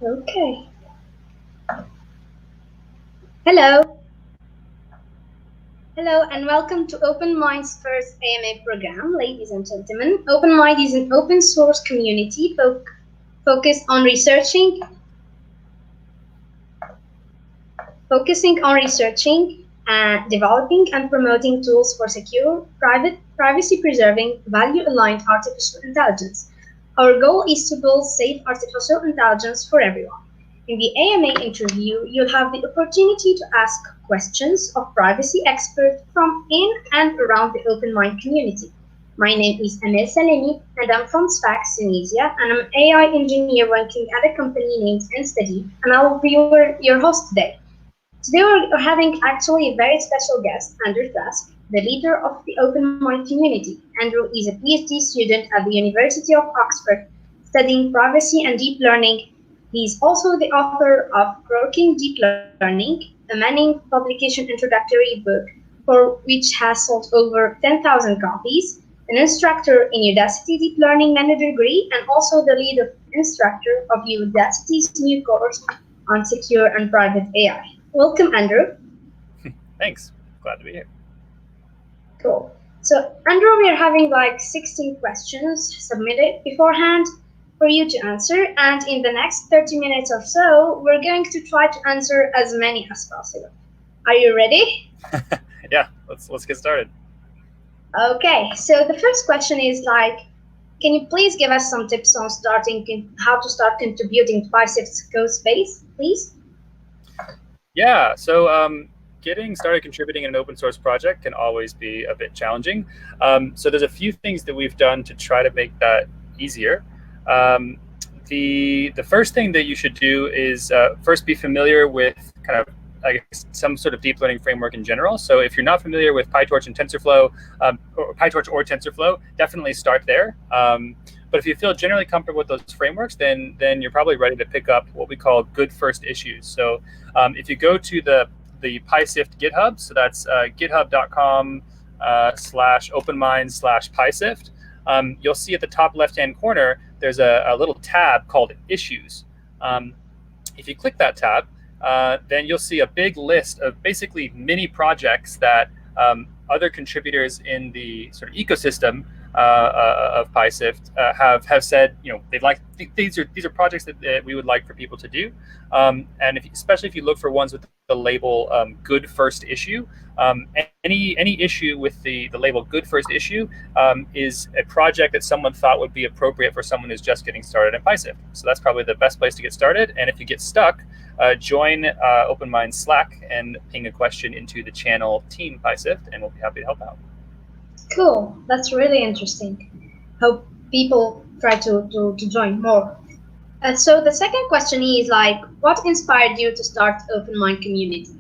Okay. Hello. Hello and welcome to OpenMind's first AMA program, ladies and gentlemen. OpenMind is an open source community focused on focusing on researching and developing and promoting tools for secure, private, privacy-preserving, value-aligned artificial intelligence. Our goal is to build safe artificial intelligence for everyone. In the AMA interview, you'll have the opportunity to ask questions of privacy experts from in and around the OpenMind community. My name is Amel Sellami, and I'm from Sfax, Tunisia, and I'm an AI engineer working at a company named Ensteady, and I will be your host today. Today we're having actually a very special guest, Andrew Trask, the leader of the OpenMind community. Andrew is a PhD student at the University of Oxford studying privacy and deep learning. He is also the author of Grokking Deep Learning, a Manning publication introductory book for which has sold over 10,000 copies, an instructor in Udacity Deep Learning Manager degree, and also the lead instructor of Udacity's new course on secure and private AI. Welcome, Andrew. Thanks. Glad to be here. Cool. So, Andrew, we are having like 16 questions submitted beforehand for you to answer, and in the next 30 minutes or so, we're going to try to answer as many as possible. Are you ready? Yeah, let's get started. Okay, so the first question is like, can you please give us some tips on how to start contributing to PI Sift's code space, please? Yeah, so getting started contributing in an open source project can always be a bit challenging. So there's a few things that we've done to try to make that easier. The first thing that you should do is first be familiar with kind of, I guess, some sort of deep learning framework in general. So if you're not familiar with PyTorch and TensorFlow, or PyTorch or TensorFlow, definitely start there. But if you feel generally comfortable with those frameworks, then you're probably ready to pick up what we call good first issues. So if you go to the PI Sift GitHub, so that's github.com/openmind/PI Sift, you'll see at the top left-hand corner, there's a little tab called Issues. If you click that tab, then you'll see a big list of basically mini projects that other contributors in the sort of ecosystem of PI Sift have said, they'd like these are projects that we would like for people to do, and especially if you look for ones with the label good first issue, any issue with the label good first issue is a project that someone thought would be appropriate for someone who's just getting started in PI Sift. So that's probably the best place to get started. And if you get stuck, join OpenMind Slack and ping a question into the channel Team PI Sift, and we'll be happy to help out. Cool. That's really interesting. Hope people try to join more. So the second question is like, what inspired you to start OpenMind community?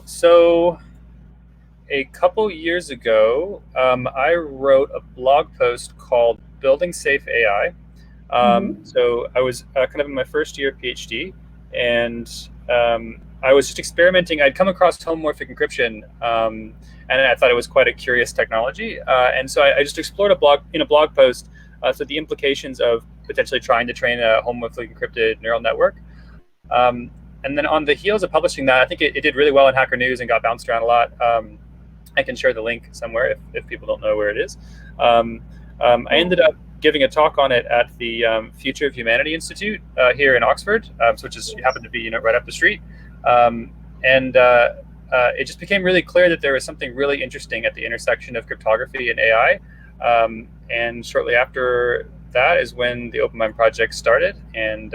So a couple years ago, I wrote a blog post called Building Safe AI. So I was kind of in my first year of PhD, and I was just experimenting. I'd come across homomorphic encryption, and I thought it was quite a curious technology. And so I just explored a blog post, so the implications of potentially trying to train a homomorphically encrypted neural network. And then on the heels of publishing that, I think it did really well in Hacker News and got bounced around a lot. I can share the link somewhere if people don't know where it is. I ended up giving a talk on it at the Future of Humanity Institute here in Oxford, which happened to be right up the street. And it just became really clear that there was something really interesting at the intersection of cryptography and AI. And shortly after that is when the OpenMind project started. And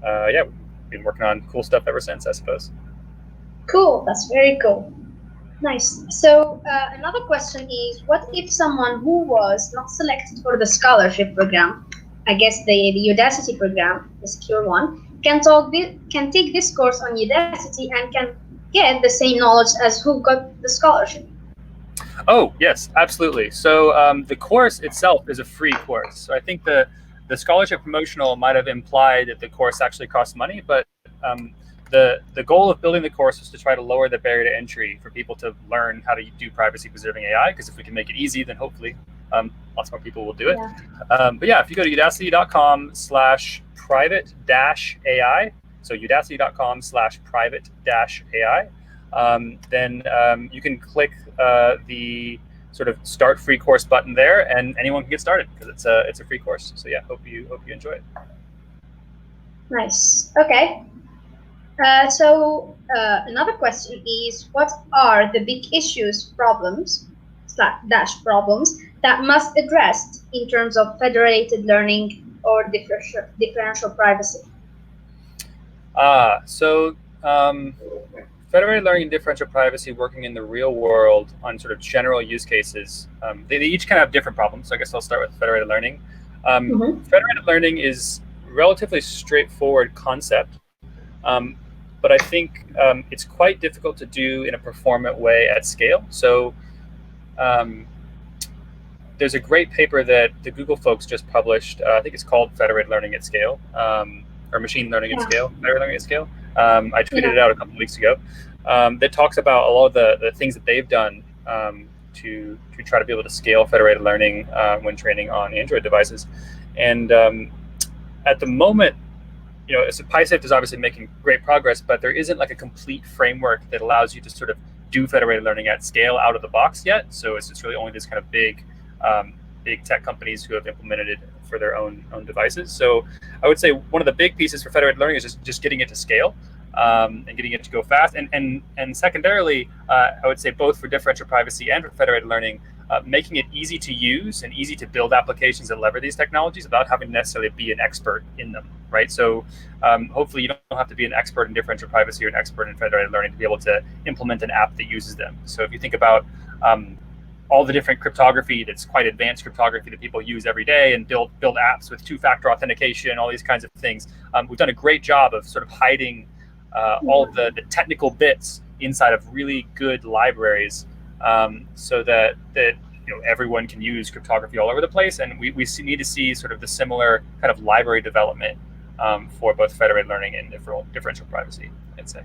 yeah, we've been working on cool stuff ever since, I suppose. Cool. That's very cool. Nice. So another question is, what if someone who was not selected for the scholarship program, I guess the Udacity program, the secure one, can take this course on Udacity and can get the same knowledge as who got the scholarship? Oh, yes, absolutely. So the course itself is a free course. So I think the scholarship promotional might have implied that the course actually costs money, but the goal of building the course was to try to lower the barrier to entry for people to learn how to do privacy preserving AI, because if we can make it easy, then hopefully Lots more people will do it. Yeah. But yeah, if you go to udacity.com/private-AI, so udacity.com/private-AI, then you can click the sort of start free course button there, and anyone can get started because it's a free course. So yeah, hope you enjoy it. Nice. Okay. So another question is, what are the big issues, problems, / problems that must be addressed in terms of federated learning or differential privacy? So federated learning and differential privacy working in the real world on sort of general use cases, they each kind of have different problems. So I guess I'll start with federated learning. Federated learning is a relatively straightforward concept, but I think it's quite difficult to do in a performant way at scale. So there's a great paper that the Google folks just published. I think it's called Federated Learning at Scale, or Machine Learning at Scale, Federated Learning at Scale. I tweeted it out a couple of weeks ago. That talks about a lot of the things that they've done to try to be able to scale federated learning when training on Android devices. And at the moment, so PI Sift is obviously making great progress, but there isn't like a complete framework that allows you to sort of do federated learning at scale out of the box yet. So it's really only this kind of big tech companies who have implemented it for their own devices. So I would say one of the big pieces for federated learning is just getting it to scale and getting it to go fast. And secondarily, I would say both for differential privacy and for federated learning, making it easy to use and easy to build applications that leverage these technologies without having to necessarily be an expert in them, right? So hopefully you don't have to be an expert in differential privacy or an expert in federated learning to be able to implement an app that uses them. So if you think about all the different cryptography that's quite advanced cryptography that people use every day and build apps with two-factor authentication, all these kinds of things, we've done a great job of sort of hiding all of the technical bits inside of really good libraries, so that everyone can use cryptography all over the place. And we need to see sort of the similar kind of library development for both federated learning and differential privacy, I'd say.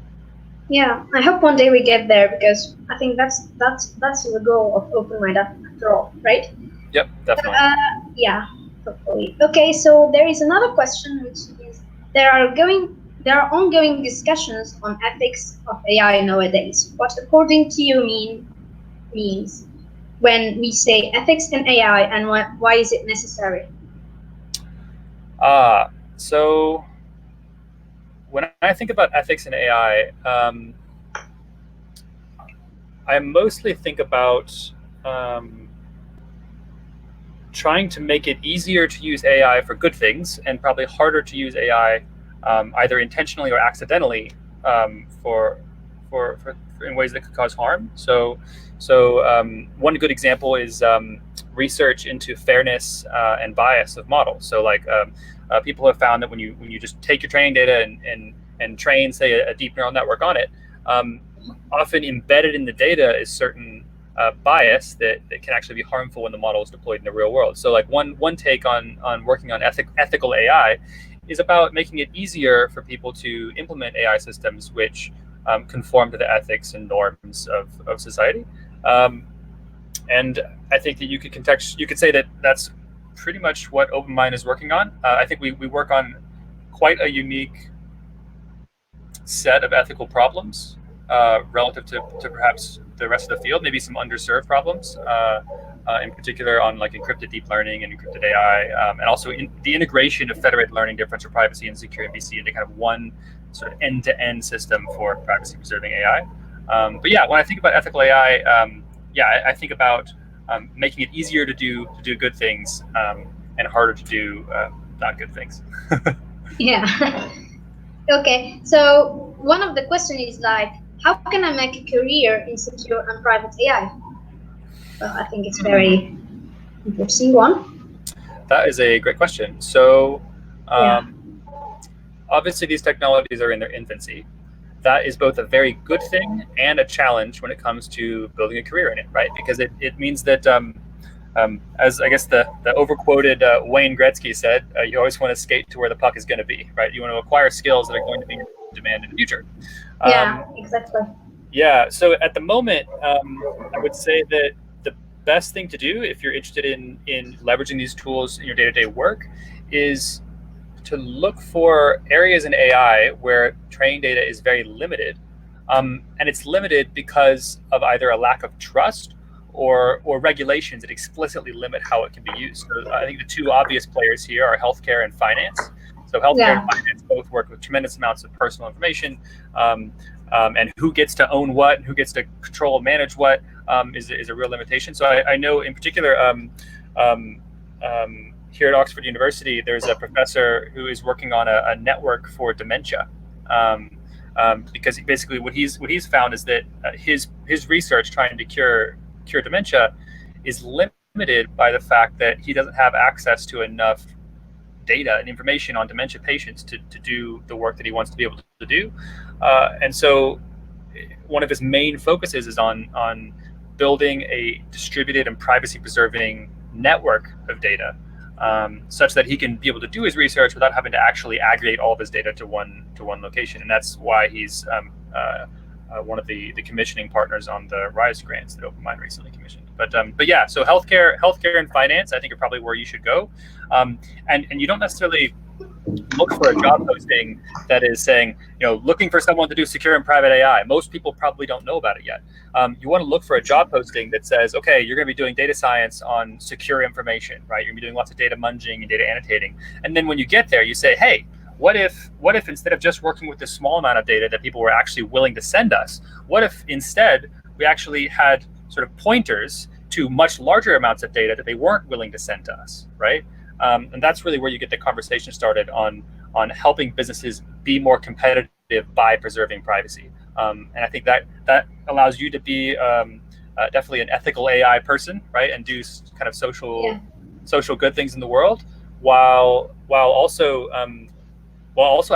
Yeah, I hope one day we get there, because I think that's the goal of OpenMind after all, right? Yep, definitely. Yeah, hopefully. Okay, so there is another question, which is, there are ongoing discussions on ethics of AI nowadays. What, according to you, means when we say ethics in AI, and why is it necessary? So when I think about ethics in AI, I mostly think about trying to make it easier to use AI for good things, and probably harder to use AI either intentionally or accidentally for in ways that could cause harm. So one good example is research into fairness and bias of models. So like people have found that when you just take your training data and train, say, a deep neural network on it, often embedded in the data is certain bias that can actually be harmful when the model is deployed in the real world. So like one take on working on ethical AI is about making it easier for people to implement AI systems which conform to the ethics and norms of society. And I think that you could say that that's pretty much what OpenMind is working on. I think we work on quite a unique set of ethical problems relative to perhaps the rest of the field, maybe some underserved problems, in particular on like encrypted deep learning and encrypted AI, and also the integration of federated learning, differential privacy, and secure MVC into kind of one sort of end-to-end system for privacy-preserving AI. But yeah, when I think about ethical AI, I think about making it easier to do good things and harder to do not good things. Yeah. Okay, so one of the questions is like, how can I make a career in secure and private AI? Well, I think it's very interesting one. That is a great question. So obviously these technologies are in their infancy. That is both a very good thing and a challenge when it comes to building a career in it, right? Because it means that, as I guess the overquoted Wayne Gretzky said, you always want to skate to where the puck is going to be, right? You want to acquire skills that are going to be in demand in the future. Yeah, exactly. Yeah, so at the moment, I would say that best thing to do if you're interested in leveraging these tools in your day-to-day work is to look for areas in AI where training data is very limited, and it's limited because of either a lack of trust or regulations that explicitly limit how it can be used. So I think the two obvious players here are healthcare and finance. So healthcare and Yeah. finance both work with tremendous amounts of personal information, and who gets to own what and who gets to control and manage what is a real limitation. So I know in particular, here at Oxford University, there's a professor who is working on a network for dementia. Because basically what he's found is that his research trying to cure dementia is limited by the fact that he doesn't have access to enough data and information on dementia patients to do the work that he wants to be able to do. And so one of his main focuses is on building a distributed and privacy preserving network of data, such that he can be able to do his research without having to actually aggregate all of his data to one location. And that's why he's one of the commissioning partners on the RISE grants that OpenMind recently commissioned. But yeah, so healthcare and finance, I think, are probably where you should go. And you don't necessarily look for a job posting that is saying, looking for someone to do secure and private AI. Most people probably don't know about it yet. You want to look for a job posting that says, okay, you're going to be doing data science on secure information, right? You're going to be doing lots of data munging and data annotating. And then when you get there, you say, hey, what if instead of just working with this small amount of data that people were actually willing to send us, what if instead we actually had sort of pointers to much larger amounts of data that they weren't willing to send to us, right? And that's really where you get the conversation started on helping businesses be more competitive by preserving privacy. And I think that allows you to be definitely an ethical AI person, right, and do kind of social good things in the world, while also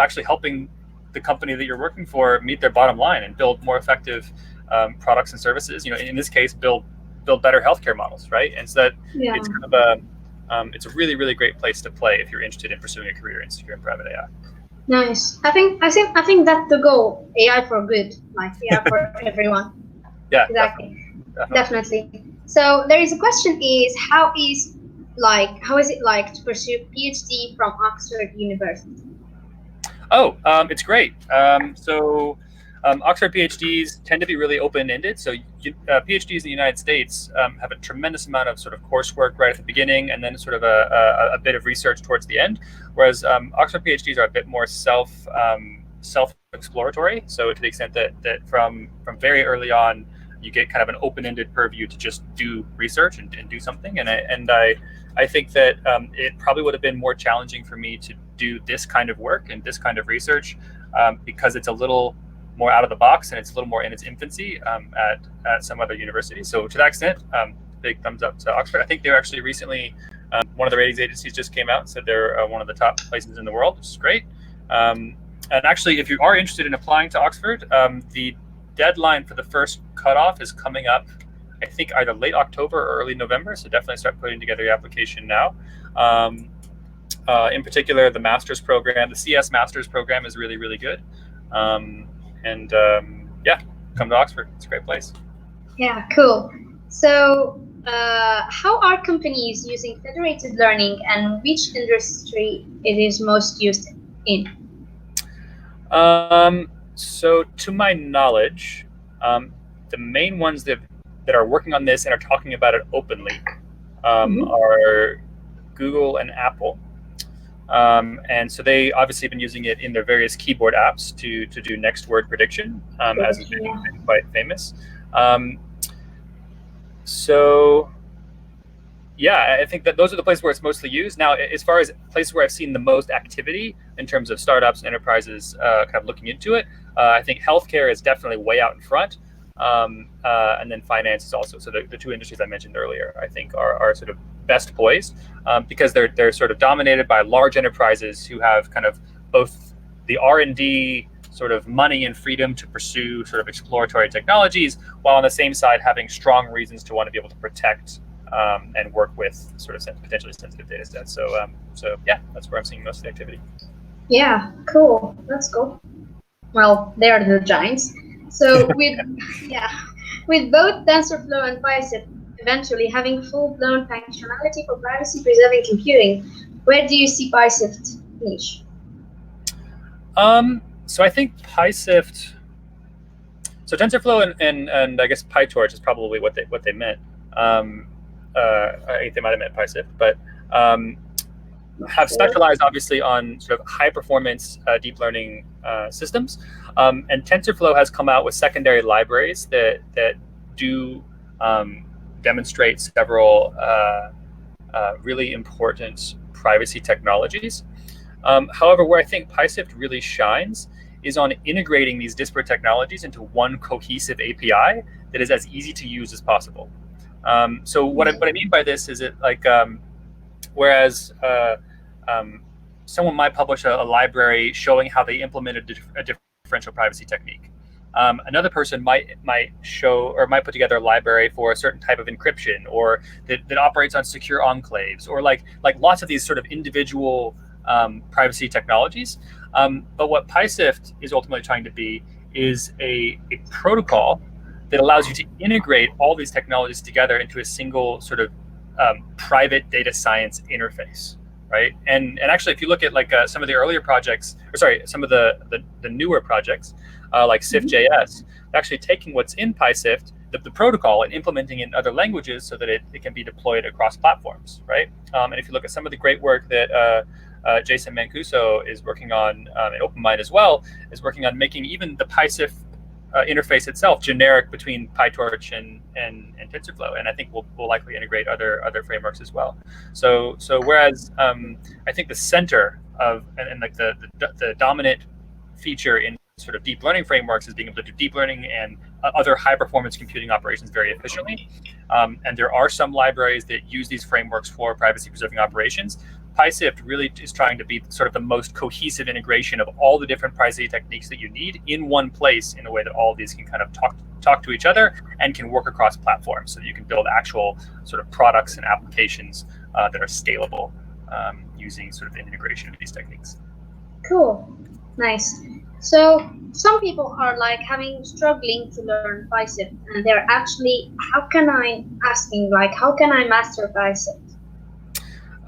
actually helping the company that you're working for meet their bottom line and build more effective products and services. In this case, build better healthcare models, right? And so that it's kind of it's a really, really great place to play if you're interested in pursuing a career in secure and private AI. Nice. I think that's the goal. AI for good, like AI for everyone. Yeah, exactly. Definitely. So there is a question: is how is it like to pursue PhD from Oxford University? Oh, it's great. Oxford PhDs tend to be really open-ended. So PhDs in the United States have a tremendous amount of sort of coursework right at the beginning, and then sort of a bit of research towards the end. Whereas Oxford PhDs are a bit more self-exploratory. So to the extent that from very early on, you get kind of an open-ended purview to just do research and do something. And I think that it probably would have been more challenging for me to do this kind of work and this kind of research because it's a little more out of the box and it's a little more in its infancy at some other universities. So to that extent, big thumbs up to Oxford. I think they were actually recently, one of the ratings agencies just came out and said they're one of the top places in the world, which is great. And actually, if you are interested in applying to Oxford, the deadline for the first cutoff is coming up, I think either late October or early November. So definitely start putting together your application now. In particular, the master's program, the CS master's program is really, really good. Yeah, come to Oxford. It's a great place. Yeah, cool. So how are companies using federated learning, and which industry it is most used in? So to my knowledge, the main ones that are working on this and are talking about it openly are Google and Apple. And so they obviously have been using it in their various keyboard apps to do next word prediction, as has been quite famous. So yeah, I think that those are the places where it's mostly used. Now, as far as places where I've seen the most activity in terms of startups and enterprises kind of looking into it, I think healthcare is definitely way out in front. And then finance is also. So the two industries I mentioned earlier, I think, are sort of best poised because they're sort of dominated by large enterprises who have kind of both the R&D sort of money and freedom to pursue sort of exploratory technologies, while on the same side having strong reasons to want to be able to protect and work with sort of potentially sensitive data sets. So yeah, that's where I'm seeing most of the activity. Yeah, cool. That's cool. Well, they are the giants. So with both TensorFlow and PI Sift eventually having full-blown functionality for privacy-preserving computing, where do you see PI Sift niche? So I think PI Sift. So TensorFlow and I guess PyTorch is probably what they meant. I think they might have meant PI Sift, but have specialized obviously on sort of high performance deep learning systems. And TensorFlow has come out with secondary libraries that do demonstrate several really important privacy technologies. However, where I think PI Sift really shines is on integrating these disparate technologies into one cohesive API that is as easy to use as possible. So what I mean by this is whereas someone might publish a library showing how they implemented a differential privacy technique. Another person might show or might put together a library for a certain type of encryption, or that operates on secure enclaves, or like lots of these sort of individual privacy technologies. But what PI Sift is ultimately trying to be is a protocol that allows you to integrate all these technologies together into a single sort of private data science interface, right? And actually, if you look at like some of the earlier projects, or sorry, some of the newer projects, like Sift.js, actually taking what's in PI Sift, the protocol, and implementing it in other languages so that it can be deployed across platforms, right? And if you look at some of the great work that Jason Mancuso is working on, and OpenMind as well, is working on making even the PI Sift interface itself generic between PyTorch and TensorFlow, and I think we'll likely integrate other frameworks as well. So whereas I think the center of and like the dominant feature in sort of deep learning frameworks is being able to do deep learning and other high performance computing operations very efficiently. And there are some libraries that use these frameworks for privacy preserving operations. PI Sift really is trying to be sort of the most cohesive integration of all the different privacy techniques that you need in one place, in a way that all of these can kind of talk to each other and can work across platforms, so that you can build actual sort of products and applications that are scalable using sort of the integration of these techniques. Cool, nice. So some people are like struggling to learn PI Sift, and they're actually, how can I master PI Sift?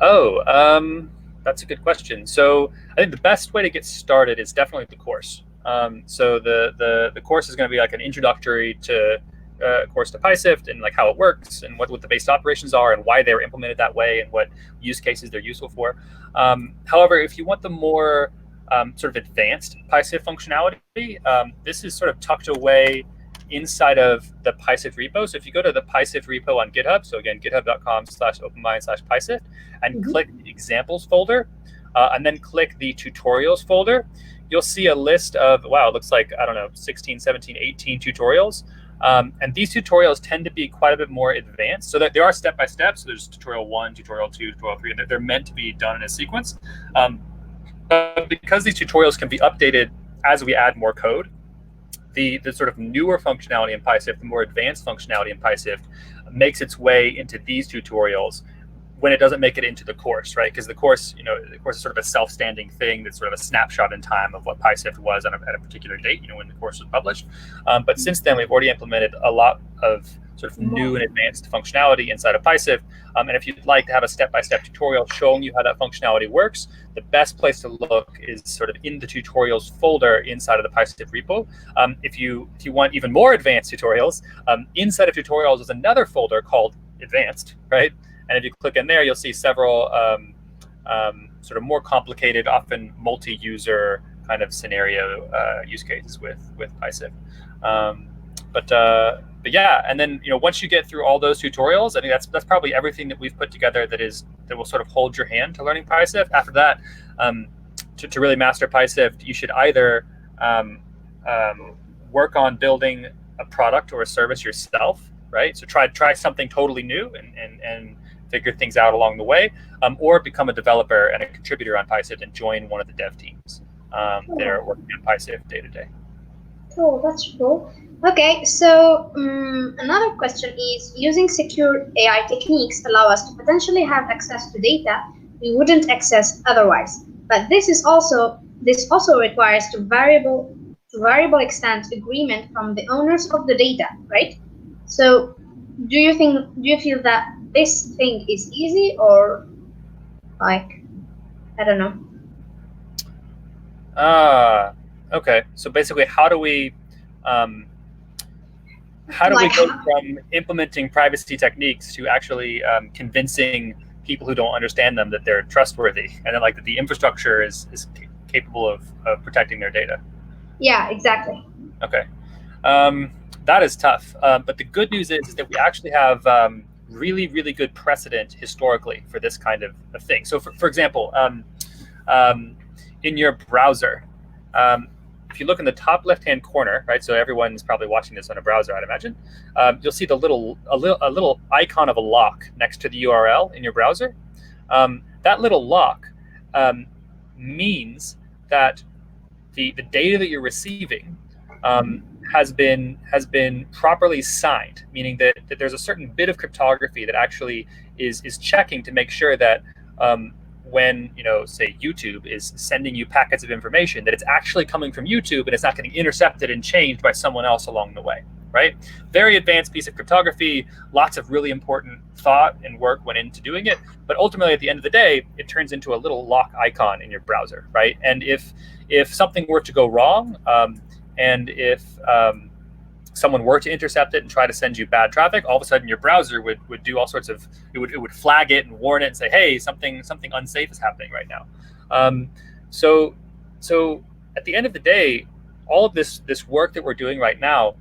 Oh, that's a good question. So I think the best way to get started is definitely the course. So the course is going to be like an introductory to course to PI Sift, and like how it works, and what the base operations are, and why they're implemented that way, and what use cases they're useful for. However, if you want the more sort of advanced PI Sift functionality, this is sort of tucked away inside of the PI Sift repo. So if you go to the PI Sift repo on GitHub, so again, github.com/openmind/PI Sift, and click the examples folder, and then click the tutorials folder, you'll see a list of, wow, it looks like, I don't know, 16, 17, 18 tutorials. And these tutorials tend to be quite a bit more advanced, so that there are step-by-step. So there's tutorial 1, tutorial 2, tutorial 3, and they're meant to be done in a sequence. But because these tutorials can be updated as we add more code, the sort of newer functionality in PI Sift, the more advanced functionality in PI Sift, makes its way into these tutorials when it doesn't make it into the course, right? Because the course is sort of a self-standing thing that's sort of a snapshot in time of what PI Sift was at a particular date, when the course was published. But since then, we've already implemented a lot of sort of new and advanced functionality inside of PI Sift. And if you'd like to have a step-by-step tutorial showing you how that functionality works, the best place to look is sort of in the tutorials folder inside of the PI Sift repo. If you want even more advanced tutorials, inside of tutorials is another folder called Advanced, right? And if you click in there, you'll see several sort of more complicated, often multi-user kind of scenario use cases with PI Sift. But yeah, and then once you get through all those tutorials, I think that's probably everything that we've put together that will sort of hold your hand to learning PI Sift. After that, to really master PI Sift, you should either work on building a product or a service yourself, right? So try something totally new and figure things out along the way, or become a developer and a contributor on PI Sift and join one of the dev teams that are working on PI Sift day to day. Cool, that's cool. Okay, so another question is, using secure AI techniques allow us to potentially have access to data we wouldn't access otherwise. But this also requires to variable extent agreement from the owners of the data, right? So do you feel that this thing is easy, or like, I don't know? Okay. So basically, how do we Like, go from implementing privacy techniques to actually convincing people who don't understand them that they're trustworthy, and then like that the infrastructure is capable of protecting their data? yeah, exactly. Okay. Um, that is tough. But the good news is that we actually have really, really good precedent historically for this kind of thing. So, for example, um, in your browser, um, if you look in the top left-hand corner, right? So everyone's probably watching this on a browser, I'd imagine. You'll see a little icon of a lock next to the URL in your browser. That little lock means that the data that you're receiving has been properly signed, meaning that there's a certain bit of cryptography that actually is checking to make sure that when say YouTube is sending you packets of information, that it's actually coming from YouTube and it's not getting intercepted and changed by someone else along the way, right? Very advanced piece of cryptography, lots of really important thought and work went into doing it, but ultimately at the end of the day, it turns into a little lock icon in your browser, right? And if something were to go wrong, and if someone were to intercept it and try to send you bad traffic, all of a sudden your browser would do all sorts of, it would flag it and warn it and say, hey, something unsafe is happening right now. So at the end of the day, all of this work that we're doing right now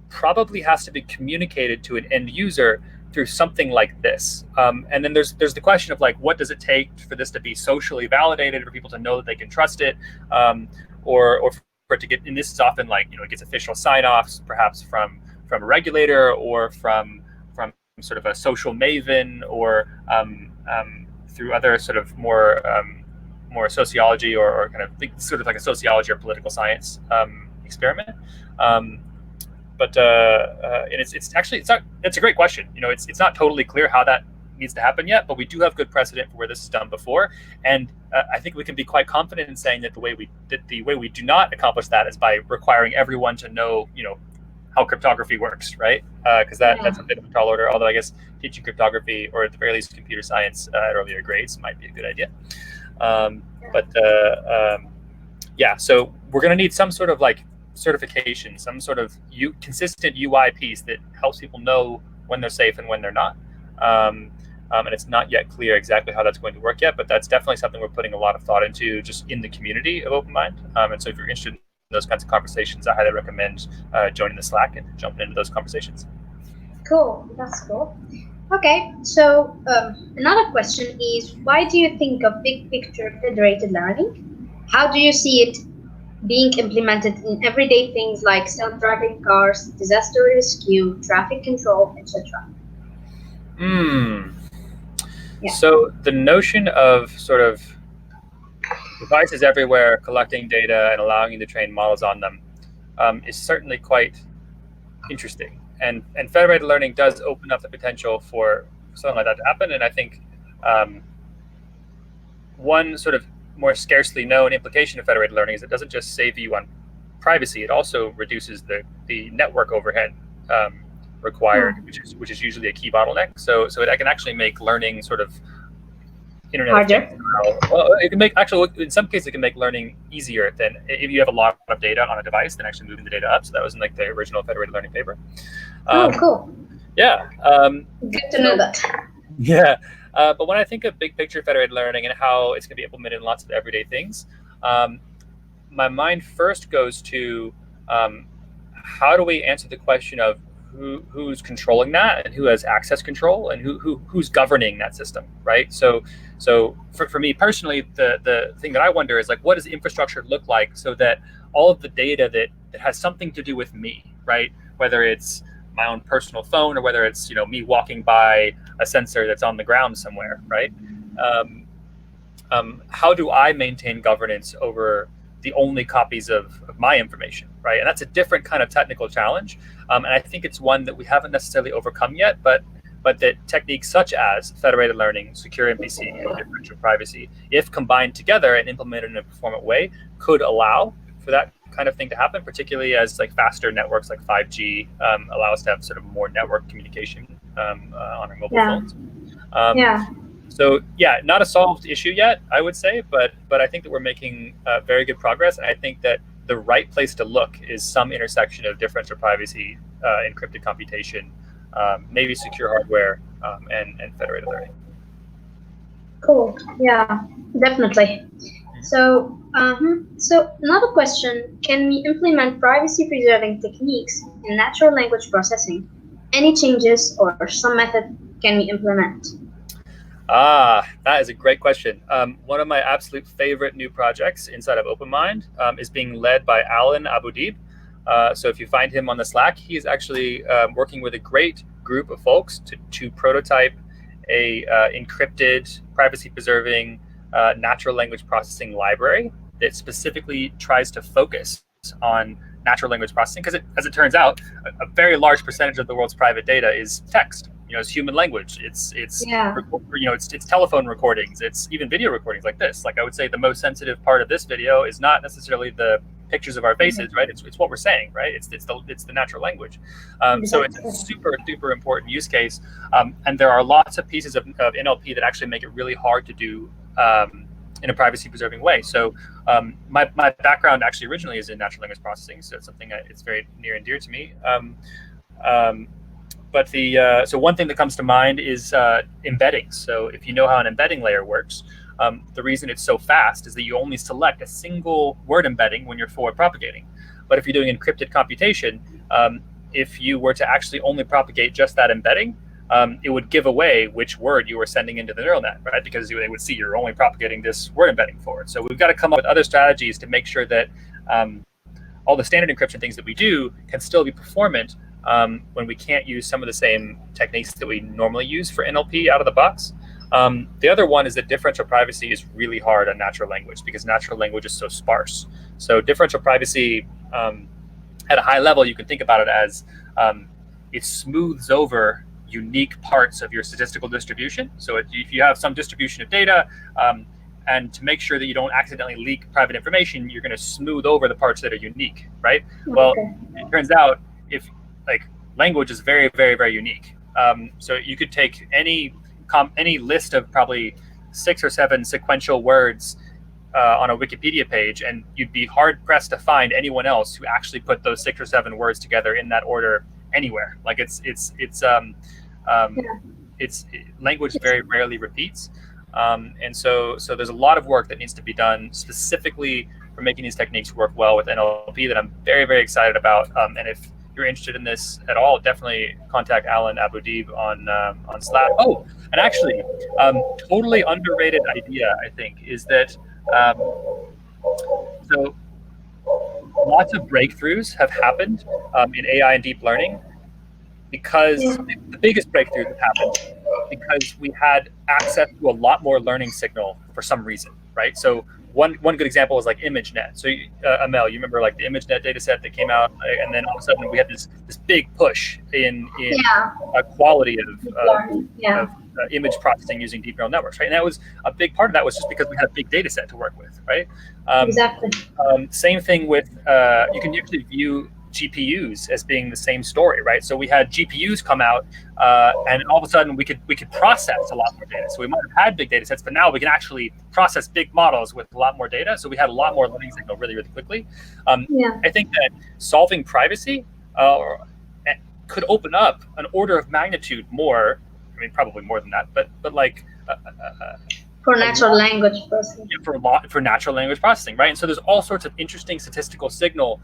probably has to be communicated to an end user through something like this. And then there's the question of like, what does it take for this to be socially validated, for people to know that they can trust it, or for it to get, and this is often like, it gets official sign-offs, perhaps from a regulator or from sort of a social maven, or through other sort of more sociology, or kind of sort of like a sociology or political science experiment. But and it's actually, it's a great question. It's not totally clear how that needs to happen yet, but we do have good precedent for where this is done before, and I think we can be quite confident in saying that the way we do not accomplish that is by requiring everyone to know how cryptography works, right? Because that's a bit of a tall order. Although I guess teaching cryptography, or at the very least computer science at earlier grades, might be a good idea. Yeah, so we're going to need some sort of like certification, some sort of consistent UI piece that helps people know when they're safe and when they're not. And it's not yet clear exactly how that's going to work yet, but that's definitely something we're putting a lot of thought into just in the community of OpenMind. And so if you're interested in those kinds of conversations, I highly recommend joining the Slack and jumping into those conversations. Cool, that's cool. Okay, so another question is, why do you think of big picture federated learning? How do you see it being implemented in everyday things like self-driving cars, disaster rescue, traffic control, etc.? Yeah. So the notion of sort of devices everywhere collecting data and allowing you to train models on them is certainly quite interesting. And federated learning does open up the potential for something like that to happen. And I think one sort of more scarcely known implication of federated learning is it doesn't just save you on privacy, it also reduces the network overhead required, which is usually a key bottleneck. So it can actually make learning sort of Internet of Things. Well, it can make, actually, in some cases, it can make learning easier than if you have a lot of data on a device than actually moving the data up. So that was in like the original federated learning paper. Cool. Yeah. Good to know that. Yeah. But when I think of big picture federated learning and how it's going to be implemented in lots of everyday things, my mind first goes to how do we answer the question of who's controlling that and who has access control and who's governing that system, right? So for me personally, the thing that I wonder is like, what does infrastructure look like so that all of the data that has something to do with me, right? Whether it's my own personal phone or whether it's me walking by a sensor that's on the ground somewhere, right? How do I maintain governance over the only copies of my information, right? And that's a different kind of technical challenge. And I think it's one that we haven't necessarily overcome yet, but that techniques such as federated learning, secure MPC, and differential privacy, if combined together and implemented in a performant way, could allow for that kind of thing to happen, particularly as like faster networks like 5G allow us to have sort of more network communication on our mobile phones. So yeah, not a solved issue yet, I would say, but I think that we're making very good progress, and I think that the right place to look is some intersection of differential privacy, encrypted computation, maybe secure hardware, and federated learning. Cool. Yeah, definitely. So, so another question: can we implement privacy-preserving techniques in natural language processing? Any changes or some method can we implement? That is a great question. One of my absolute favorite new projects inside of OpenMind is being led by Alan Abudib. So if you find him on the Slack, he's actually working with a great group of folks to prototype a encrypted, privacy-preserving natural language processing library that specifically tries to focus on natural language processing, because as it turns out, a very large percentage of the world's private data is text. It's human language. It's telephone recordings. It's even video recordings like this. Like I would say, the most sensitive part of this video is not necessarily the pictures of our faces, right? It's what we're saying, right? It's the natural language. So it's a super duper important use case, and there are lots of pieces of NLP that actually make it really hard to do in a privacy preserving way. So my background actually originally is in natural language processing, so it's something it's very near and dear to me. But so one thing that comes to mind is embeddings. So if you know how an embedding layer works, the reason it's so fast is that you only select a single word embedding when you're forward propagating. But if you're doing encrypted computation, if you were to actually only propagate just that embedding, it would give away which word you were sending into the neural net, right? Because they would see you're only propagating this word embedding forward. So we've got to come up with other strategies to make sure that all the standard encryption things that we do can still be performant when we can't use some of the same techniques that we normally use for NLP out of the box. The other one is that differential privacy is really hard on natural language because natural language is so sparse. So differential privacy, at a high level, you can think about it as it smooths over unique parts of your statistical distribution. So if you have some distribution of data, and to make sure that you don't accidentally leak private information, you're going to smooth over the parts that are unique, right? Well, it turns out if language is very, very, very unique. So you could take any list of probably 6 or 7 sequential words on a Wikipedia page, and you'd be hard pressed to find anyone else who actually put those 6 or 7 words together in that order anywhere. Like language very rarely repeats. And so there's a lot of work that needs to be done specifically for making these techniques work well with NLP that I'm very, very excited about. And if you're interested in this at all, definitely contact Alan Abudib on Slack. Oh, and actually, totally underrated idea, I think, is that so lots of breakthroughs have happened in AI and deep learning because the biggest breakthroughs have happened because we had access to a lot more learning signal for some reason, right? So one good example is like ImageNet. So Amel, you remember like the ImageNet data set that came out, and then all of a sudden we had this big push in quality of image processing using deep neural networks, right? And that was a big part of that was just because we had a big data set to work with, right? Exactly. Same thing with you can actually view GPUs as being the same story, right? So we had GPUs come out, and all of a sudden we could process a lot more data. So we might have had big data sets, but now we can actually process big models with a lot more data. So we had a lot more learning signal really, really quickly. I think that solving privacy could open up an order of magnitude more. I mean, probably more than that, but like. For natural language processing. Yeah, for natural language processing, right? And so there's all sorts of interesting statistical signal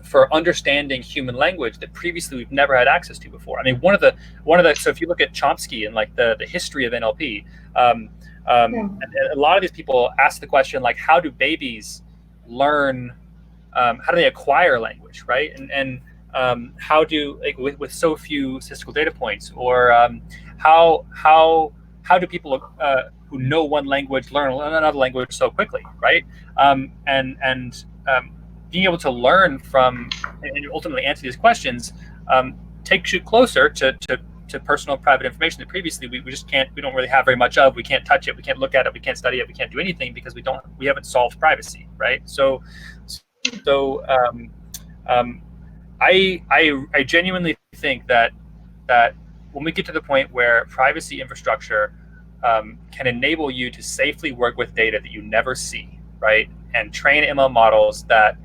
for understanding human language that previously we've never had access to before. I mean, one of the so if you look at Chomsky and like the history of NLP, and a lot of these people ask the question like, how do babies learn? How do they acquire language, right? And how do with so few statistical data points, or how do people who know one language learn another language so quickly, right? Being able to learn from and ultimately answer these questions takes you closer to personal private information that previously we just can't. We don't really have very much of. We can't touch it. We can't look at it. We can't study it. We can't do anything because we haven't solved privacy, right? So So um, I genuinely think that when we get to the point where privacy infrastructure can enable you to safely work with data that you never see, right, and train ML models that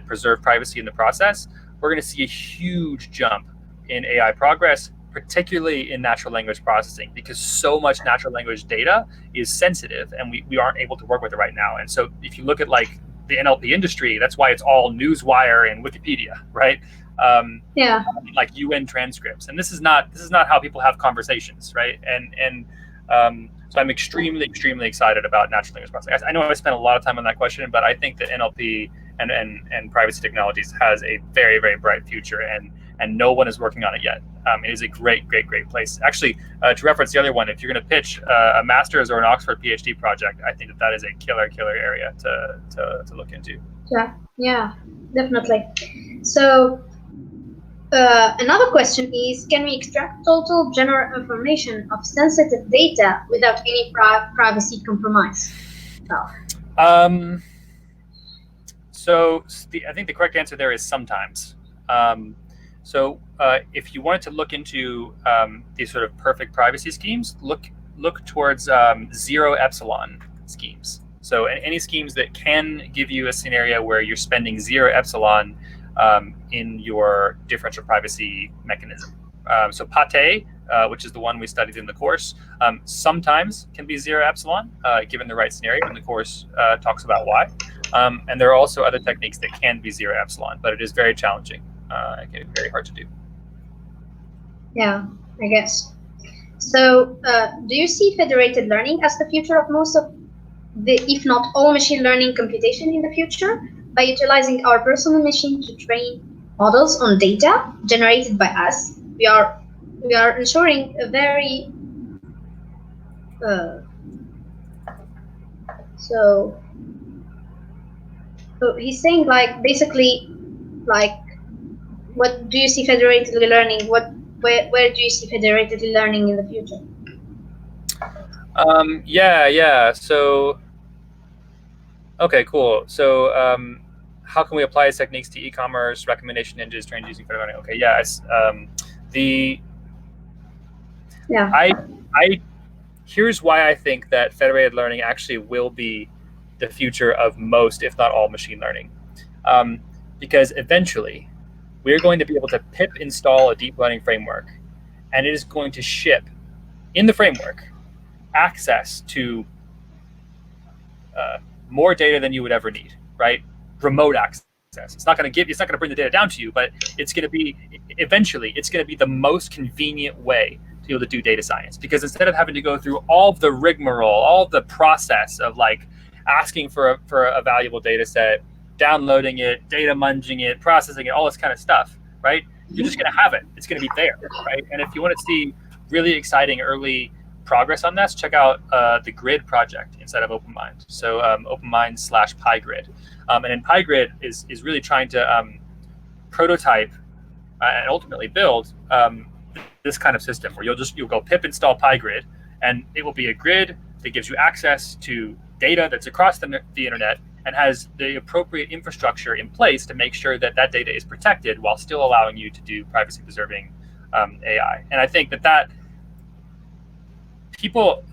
preserve privacy in the process, we're going to see a huge jump in AI progress, particularly in natural language processing, because so much natural language data is sensitive and we aren't able to work with it right now. And so if you look at like the NLP industry, that's why it's all Newswire and Wikipedia, right? Yeah. Like UN transcripts, and this is not how people have conversations, right? So I'm extremely excited about natural language processing. I know I spent a lot of time on that question, but I think that NLP and privacy technologies has a very bright future, and no one is working on it yet. It is a great place. Actually, to reference the other one, if you're going to pitch a master's or an Oxford PhD project, I think that is a killer area to look into. Yeah, definitely. So another question is, can we extract total general information of sensitive data without any privacy compromise? So I think the correct answer there is sometimes. If you wanted to look into these sort of perfect privacy schemes, look towards zero epsilon schemes. So any schemes that can give you a scenario where you're spending zero epsilon in your differential privacy mechanism. So Pate, which is the one we studied in the course, sometimes can be zero epsilon given the right scenario, and the course talks about why. And there are also other techniques that can be zero epsilon, but it is very challenging and very hard to do. Yeah, I guess. So do you see federated learning as the future of most of the, if not all, machine learning computation in the future? By utilizing our personal machine to train models on data generated by us, we are ensuring a very so he's saying, like, basically, like, what do you see federated learning? Where do you see federated learning in the future? Yeah. So, okay, cool. So, how can we apply these techniques to e-commerce recommendation engines trained using federated learning? Okay, yes. Here's why I think that federated learning actually will be the future of most, if not all, machine learning. Because eventually, we're going to be able to pip install a deep learning framework, and it is going to ship in the framework access to more data than you would ever need, right? Remote access. It's not going to bring the data down to you, but it's going to be the most convenient way to be able to do data science, because instead of having to go through all the rigmarole, all the process of like asking for a valuable data set, downloading it, data munging it, processing it, all this kind of stuff, right? You're just going to have it. It's going to be there, right? And if you want to see really exciting early progress on this, check out the Grid project inside of OpenMind. So OpenMind/PyGrid. And in PyGrid is really trying to prototype and ultimately build this kind of system where you'll go pip install PyGrid, and it will be a grid that gives you access to data that's across the internet and has the appropriate infrastructure in place to make sure that that data is protected while still allowing you to do privacy preserving AI. And I think that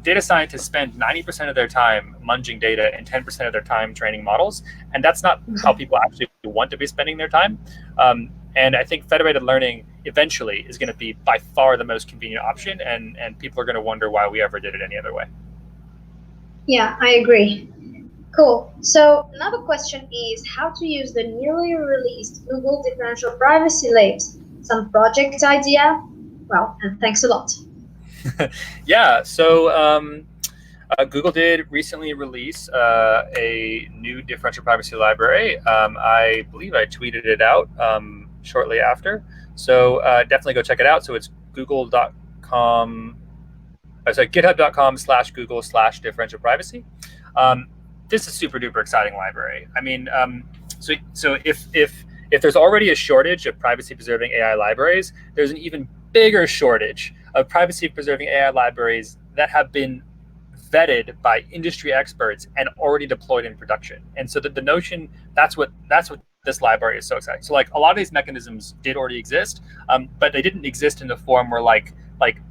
data scientists spend 90% of their time munging data and 10% of their time training models, and that's not how people actually want to be spending their time. And I think federated learning eventually is going to be by far the most convenient option, and people are going to wonder why we ever did it any other way. Yeah, I agree. Cool. So another question is how to use the newly released Google Differential Privacy Labs. Some project idea? Well, and thanks a lot. Yeah, so Google did recently release a new differential privacy library. I believe I tweeted it out shortly after. So definitely go check it out. So it's github.com/Google/differential privacy. This is super duper exciting library. I mean, so if there's already a shortage of privacy preserving AI libraries, there's an even bigger shortage of privacy preserving AI libraries that have been vetted by industry experts and already deployed in production. And so the notion that's what this library is so exciting. So like a lot of these mechanisms did already exist, but they didn't exist in the form where like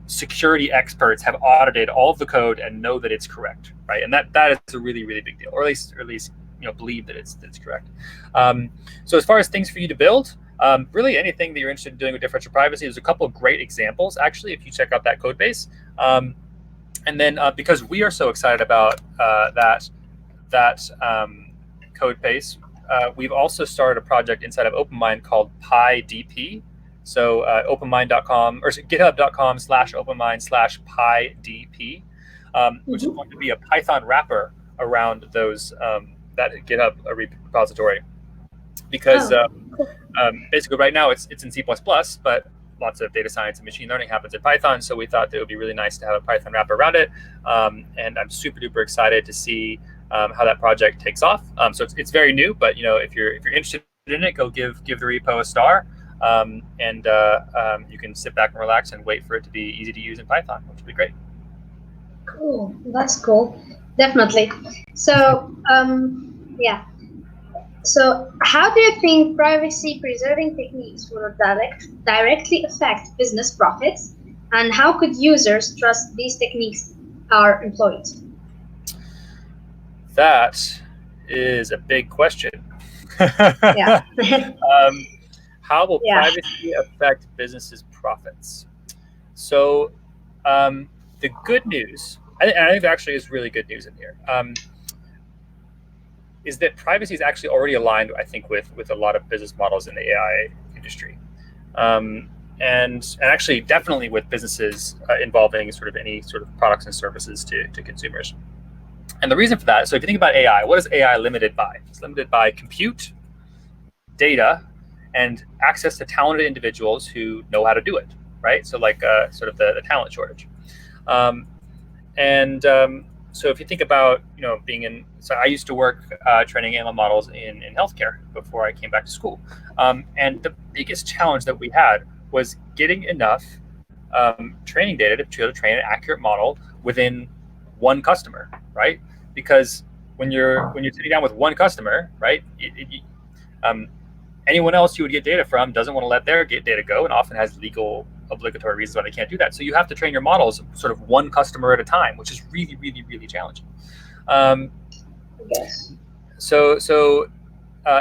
security experts have audited all of the code and know that it's correct, right? And that is a really, really big deal, or at least believe that it's correct. So as far as things for you to build, really anything that you're interested in doing with differential privacy, there's a couple of great examples actually if you check out that code base. And then because we are so excited about that code base, we've also started a project inside of OpenMind called PyDP. So openmind.com or github.com/openmind/PyDP, which is going to be a Python wrapper around those that GitHub repository. Because basically right now it's in C++, but lots of data science and machine learning happens in Python. So we thought that it would be really nice to have a Python wrapper around it. And I'm super duper excited to see how that project takes off. So it's very new, but if you're interested in it, go give the repo a star. And you can sit back and relax and wait for it to be easy to use in Python, which would be great. Cool. That's cool. Definitely. So yeah. So how do you think privacy-preserving techniques will directly affect business profits, and how could users trust these techniques are employed? That is a big question. Yeah. How will privacy affect businesses' profits? So the good news, and I think actually is really good news in here, is that privacy is actually already aligned, I think, with a lot of business models in the AI industry. And actually definitely with businesses involving sort of any sort of products and services to consumers. And the reason for that, so if you think about AI, what is AI limited by? It's limited by compute, data, and access to talented individuals who know how to do it, right? So like sort of the talent shortage. So if you think about, being in, so I used to work training ML models in healthcare before I came back to school. And the biggest challenge that we had was getting enough training data to be able to train an accurate model within one customer, right? Because when you're sitting down with one customer, right, anyone else you would get data from doesn't want to let their data go, and often has legal obligatory reasons why they can't do that. So you have to train your models sort of one customer at a time, which is really, really, really challenging. Yes. So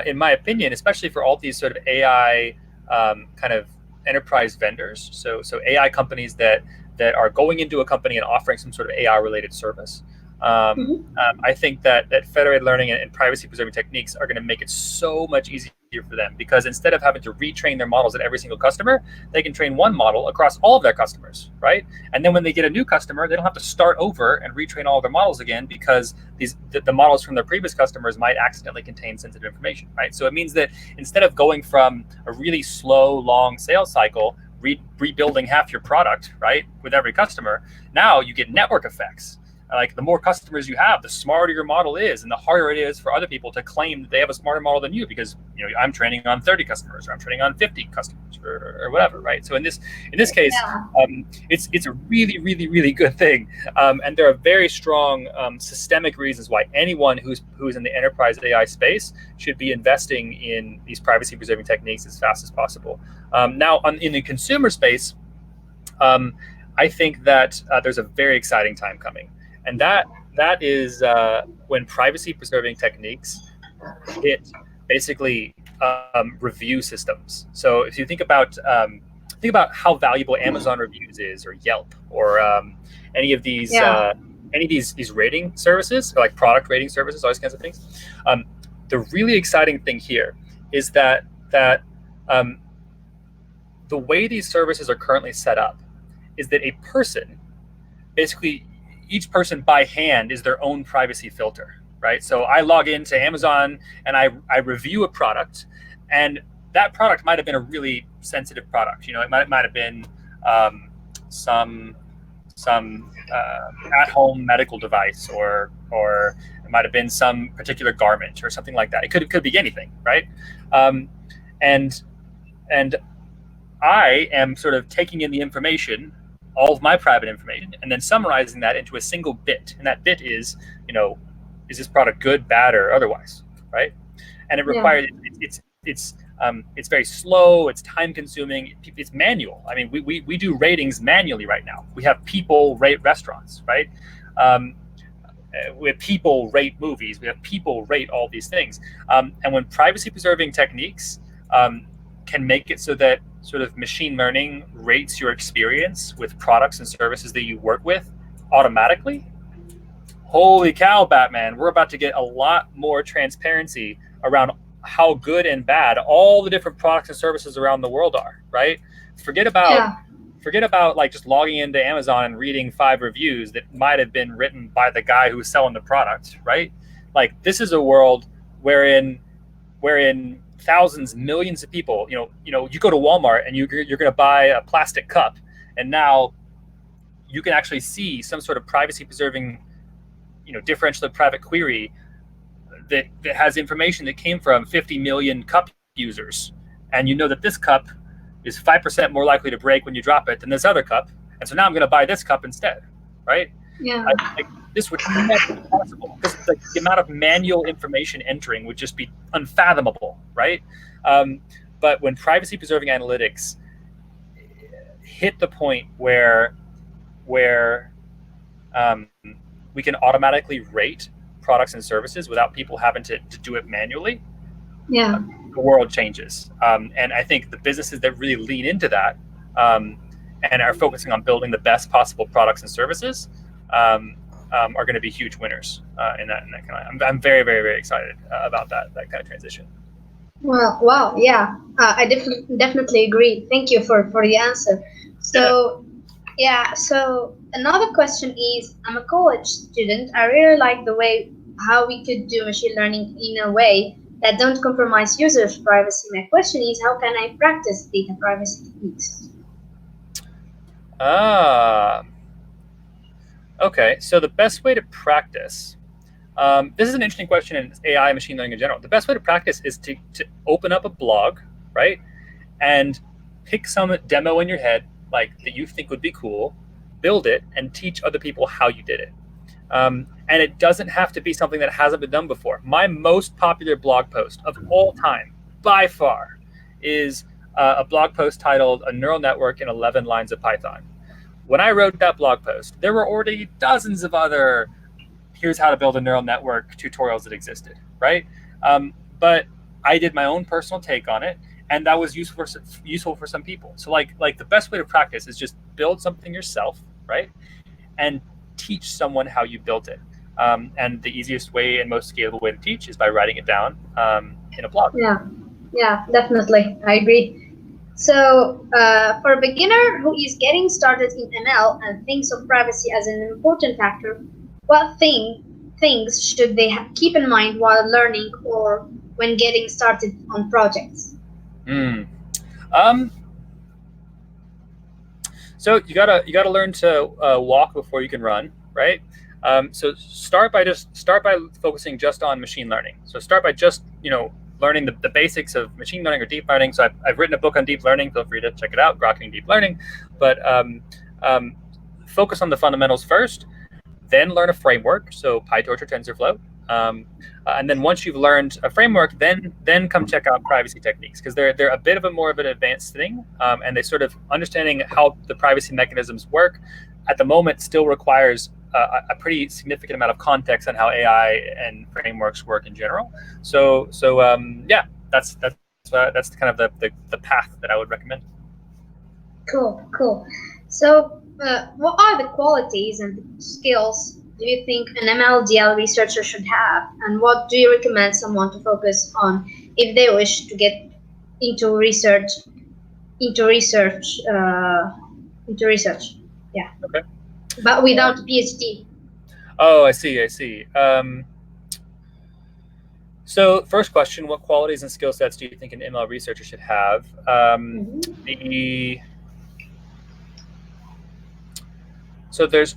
in my opinion, especially for all these sort of AI kind of enterprise vendors, so AI companies that are going into a company and offering some sort of AI related service, I think that federated learning and privacy preserving techniques are going to make it so much easier for them, because instead of having to retrain their models at every single customer, they can train one model across all of their customers, right? And then when they get a new customer, they don't have to start over and retrain all of their models again, because the models from their previous customers might accidentally contain sensitive information, right? So it means that instead of going from a really slow, long sales cycle, rebuilding half your product, right, with every customer, now you get network effects. Like the more customers you have, the smarter your model is, and the harder it is for other people to claim that they have a smarter model than you, because I'm training on 30 customers, or I'm training on 50 customers, or whatever, right? So in this case, it's a really, really, really good thing, and there are very strong systemic reasons why anyone who's in the enterprise AI space should be investing in these privacy preserving techniques as fast as possible. Now, in the consumer space, I think that there's a very exciting time coming. And that is when privacy preserving techniques hit basically review systems. So if you think about how valuable Amazon reviews is, or Yelp, or any of these these rating services, or like product rating services, all these kinds of things. The really exciting thing here is that the way these services are currently set up is that a person, basically each person by hand, is their own privacy filter, right? So I log into Amazon and I review a product, and that product might have been a really sensitive product. It might have been some at-home medical device, or it might have been some particular garment or something like that. It could be anything, right? And I am sort of taking in the information, all of my private information, and then summarizing that into a single bit. And that bit is, is this product good, bad, or otherwise, right? And it requires, it's it's very slow, it's time consuming, it's manual. I mean, we do ratings manually right now. We have people rate restaurants, right? We have people rate movies, we have people rate all these things. And when privacy preserving techniques can make it so that sort of machine learning rates your experience with products and services that you work with automatically, holy cow, Batman, we're about to get a lot more transparency around how good and bad all the different products and services around the world are, right? Forget about like just logging into Amazon and reading 5 reviews that might have been written by the guy who's selling the product, right? Like, this is a world wherein thousands, millions of people, you go to Walmart and you're going to buy a plastic cup, and now you can actually see some sort of privacy preserving, differential private query that has information that came from 50 million cup users, and you know that this cup is 5% more likely to break when you drop it than this other cup, and so now I'm going to buy this cup instead, right? Yeah. This would never be possible, because the amount of manual information entering would just be unfathomable, right? But when privacy preserving analytics hit the point where we can automatically rate products and services without people having to do it manually, yeah, the world changes. And I think the businesses that really lean into that and are focusing on building the best possible products and services are going to be huge winners in that kind of. I'm very, very, very excited about that kind of transition. Well, wow, yeah, I definitely agree. Thank you for the answer. So, yeah, so another question is, I'm a college student. I really like the way how we could do machine learning in a way that don't compromise users' privacy. My question is, how can I practice data privacy techniques? Okay, so the best way to practice, this is an interesting question in AI machine learning in general. The best way to practice is to open up a blog, right? And pick some demo in your head, like that you think would be cool, build it, and teach other people how you did it. And it doesn't have to be something that hasn't been done before. My most popular blog post of all time, by far, is a blog post titled "A Neural Network in 11 Lines of Python." When I wrote that blog post, there were already dozens of other "here's how to build a neural network" tutorials that existed, right? But I did my own personal take on it, and that was useful for some people. So like the best way to practice is just build something yourself, right? And teach someone how you built it. And the easiest way and most scalable way to teach is by writing it down in a blog. Yeah, definitely. I agree. So for a beginner who is getting started in ML and thinks of privacy as an important factor, what things should they keep in mind while learning or when getting started on projects? So you gotta learn to walk before you can run, right? So start by focusing just on machine learning. So start by just learning the basics of machine learning or deep learning. So I've written a book on deep learning. Feel free to check it out, Grokking Deep Learning. But focus on the fundamentals first, then learn a framework. So PyTorch or TensorFlow. And then once you've learned a framework, then come check out privacy techniques, because they're a bit of a more of an advanced thing, and they sort of understanding how the privacy mechanisms work at the moment still requires a pretty significant amount of context on how AI and frameworks work in general. So yeah, that's kind of the path that I would recommend. Cool. So what are the qualities and skills do you think an MLDL researcher should have, and what do you recommend someone to focus on if they wish to get into research? Yeah. Okay. But without a PhD. Oh, I see. So first question, what qualities and skill sets do you think an ML researcher should have? So there's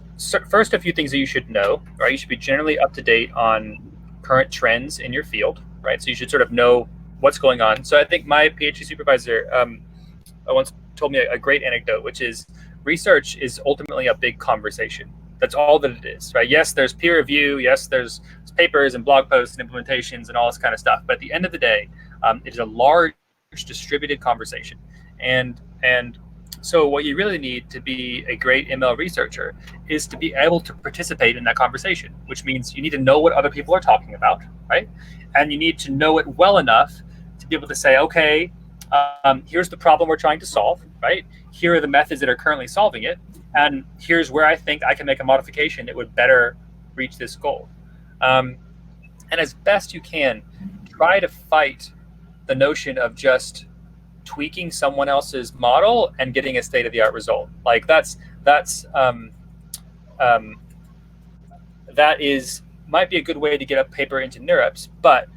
first a few things that you should know, right? You should be generally up to date on current trends in your field, right? So you should sort of know what's going on. So I think my PhD supervisor once told me a great anecdote, which is research is ultimately a big conversation. That's all that it is, right? Yes, there's peer review. Yes, there's papers and blog posts and implementations and all this kind of stuff. But at the end of the day, It is a large distributed conversation, and so what you really need to be a great ML researcher is to be able to participate in that conversation, which means you need to know what other people are talking about, right? And you need to know it well enough to be able to say, okay, here's the problem we're trying to solve, right? Here are the methods that are currently solving it, and here's where I think I can make a modification that would better reach this goal. And as best you can, try to fight the notion of just tweaking someone else's model and getting a state-of-the-art result. Like um, that is might be a good way to get a paper into NeurIPS, but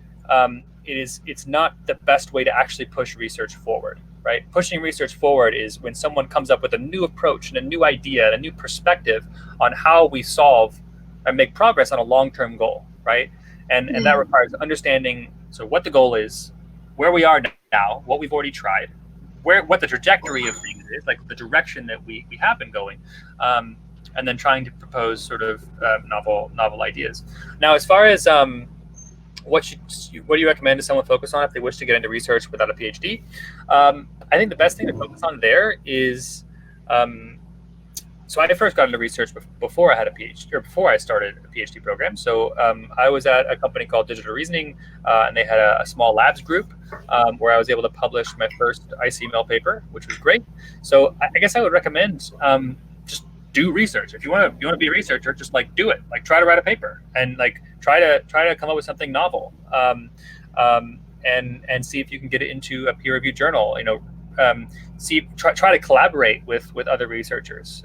it's not the best way to actually push research forward, right? Pushing research forward is when someone comes up with a new approach and a new idea and a new perspective on how we solve and make progress on a long-term goal, right? And that requires understanding what the goal is, where we are now, what we've already tried, what the trajectory of things is, like the direction that we have been going, and then trying to propose sort of novel ideas. Now, as far as what do you recommend to someone focus on if they wish to get into research without a PhD? I think the best thing to focus on there is, so I first got into research before I had a PhD, or before I started a PhD program. So I was at a company called Digital Reasoning, and they had a small labs group where I was able to publish my first ICML paper, which was great. So I guess I would recommend just do research. If you want to be a researcher, just like do it. Like try to write a paper and like try to come up with something novel, and see if you can get it into a peer-reviewed journal. Try to collaborate with other researchers.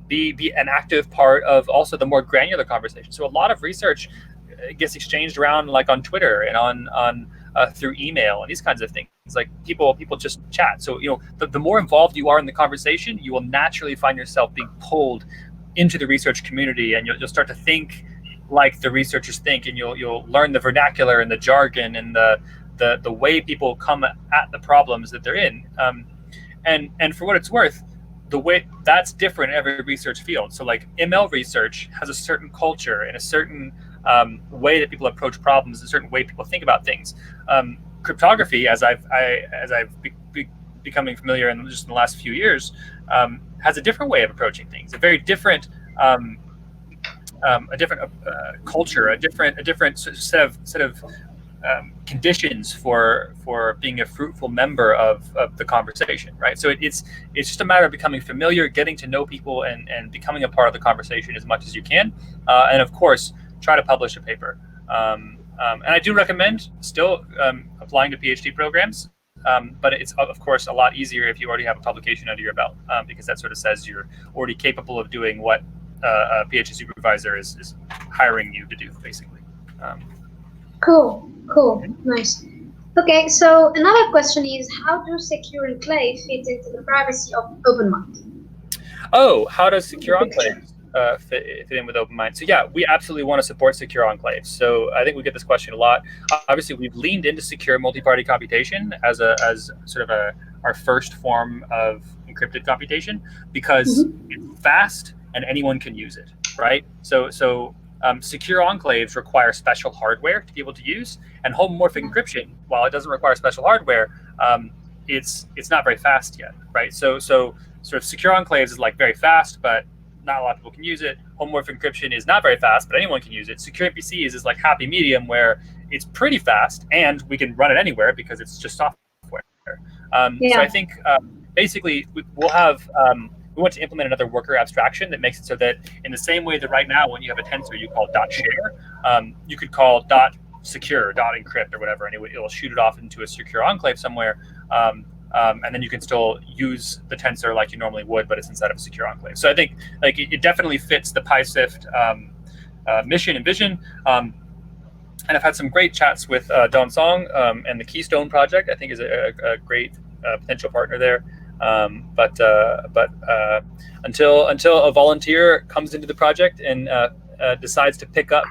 Be an active part of also the more granular conversation. So a lot of research gets exchanged around like on Twitter and on through email and these kinds of things. Like people just chat. So the more involved you are in the conversation, you will naturally find yourself being pulled into the research community, and you'll start to think like the researchers think, and you'll learn the vernacular and the jargon and the way people come at the problems that they're in. And for what it's worth, the way that's different in every research field. So like ML research has a certain culture and a certain way that people approach problems, a certain way people think about things. Cryptography, as I've becoming familiar in just in the last few years, has a different way of approaching things, a very different culture, a different set of conditions for being a fruitful member of the conversation, right? So it's just a matter of becoming familiar, getting to know people, and becoming a part of the conversation as much as you can, and of course try to publish a paper. And I do recommend still applying to PhD programs, but it's of course a lot easier if you already have a publication under your belt, because that sort of says you're already capable of doing what a PhD supervisor is hiring you to do, basically. Cool, nice. Okay, so another question is, how do secure Enclave fit into the privacy of OpenMind? Oh, how does secure Enclave fit in with OpenMind? So yeah, we absolutely want to support secure enclaves. So I think we get this question a lot. Obviously, we've leaned into secure multi-party computation as sort of our first form of encrypted computation, because it's fast and anyone can use it, right? So secure enclaves require special hardware to be able to use, and homomorphic encryption, while it doesn't require special hardware, it's not very fast yet, right? So sort of secure enclaves is like very fast, but not a lot of people can use it. Homomorphic encryption is not very fast, but anyone can use it. Secure MPCs is like happy medium, where it's pretty fast and we can run it anywhere because it's just software. So I think basically we'll have we want to implement another worker abstraction that makes it so that in the same way that right now when you have a tensor you call .share, you could call .secure, .encrypt, or whatever, and it'll shoot it off into a secure enclave somewhere, and then you can still use the tensor like you normally would, but it's inside of a secure enclave. So I think like it definitely fits the PI Sift mission and vision. And I've had some great chats with Don Song and the Keystone project. I think is a great potential partner there. But until a volunteer comes into the project and decides to pick up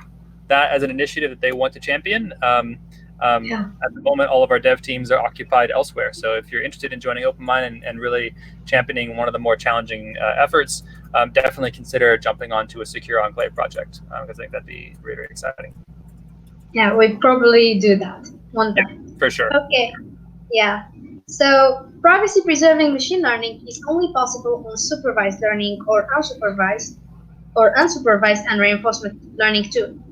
that as an initiative that they want to champion, at the moment all of our dev teams are occupied elsewhere. So if you're interested in joining OpenMind and really championing one of the more challenging efforts, definitely consider jumping onto a secure enclave project, because I think that'd be really, really exciting. Yeah, we'd probably do that one day. for sure. Okay, yeah. So privacy preserving machine learning is only possible on supervised learning or unsupervised and reinforcement learning too.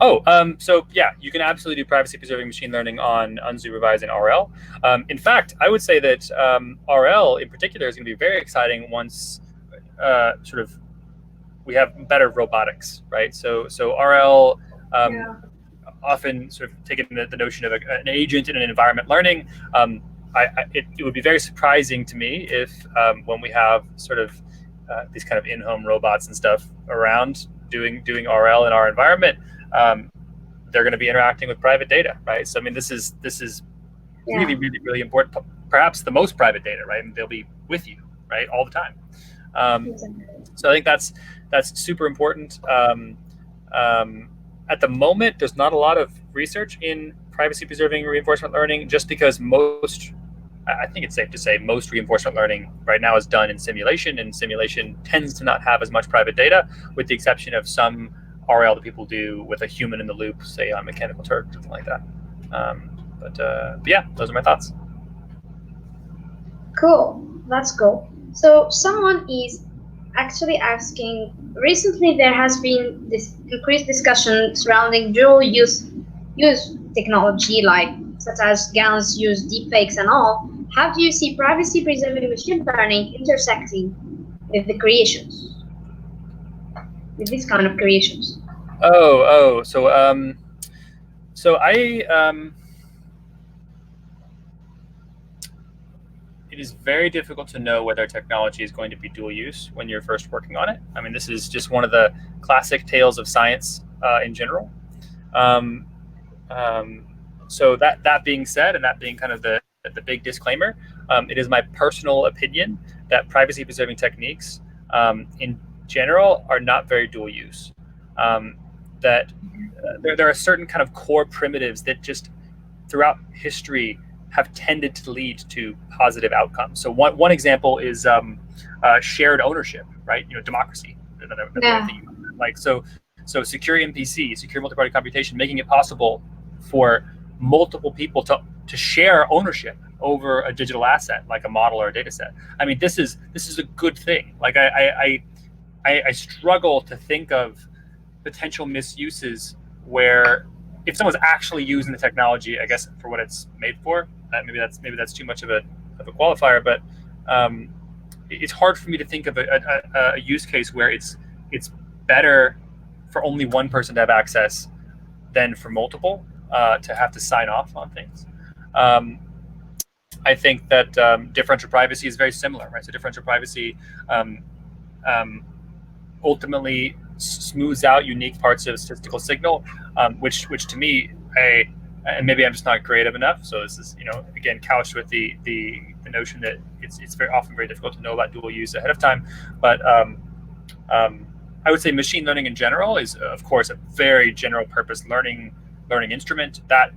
Oh, so yeah, you can absolutely do privacy preserving machine learning on unsupervised and RL. In fact, I would say that RL in particular is going to be very exciting once sort of we have better robotics, right? So RL Yeah. often sort of taking the notion of an agent in an environment learning. It would be very surprising to me if when we have sort of these kind of in-home robots and stuff around doing RL in our environment, um, they're going to be interacting with private data, right? So I mean, this is Yeah. really important. Perhaps the most private data, right? And they'll be with you, right, all the time. Um, Exactly. so I think that's super important. At the moment, there's not a lot of research in privacy preserving reinforcement learning, just because I think it's safe to say most reinforcement learning right now is done in simulation, and simulation tends to not have as much private data, with the exception of some RL that people do with a human in the loop, say on Mechanical Turk, something like that. But yeah, those are my thoughts. Cool. That's cool. So someone is actually asking, recently there has been this increased discussion surrounding dual use technology like such as guns use deepfakes and all. How do you see privacy preserving machine learning intersecting with the creations, with this kind of creations? So it is very difficult to know whether technology is going to be dual use when you're first working on it. I mean, this is just one of the classic tales of science in general. Um, um, so that being said, and that being kind of the big disclaimer, it is my personal opinion that privacy preserving techniques in general are not very dual use. That there are certain kind of core primitives that just throughout history have tended to lead to positive outcomes. So one example is shared ownership, right? Democracy. Another way of Yeah. thinking about it. So secure MPC, secure multi-party computation, making it possible for multiple people to share ownership over a digital asset like a model or a data set. I mean, this is a good thing. Like I struggle to think of potential misuses where if someone's actually using the technology, I guess for what it's made for, maybe that's too much of a qualifier, but um, it's hard for me to think of a use case where it's better for only one person to have access than for multiple to have to sign off on things. Um, I think that differential privacy is very similar, right? So differential privacy um, um, ultimately smooths out unique parts of a statistical signal, which to me, and maybe I'm just not creative enough. So this is, again, couched with the notion that it's very often very difficult to know about dual use ahead of time. But um, I would say machine learning in general is, of course, a very general purpose learning instrument that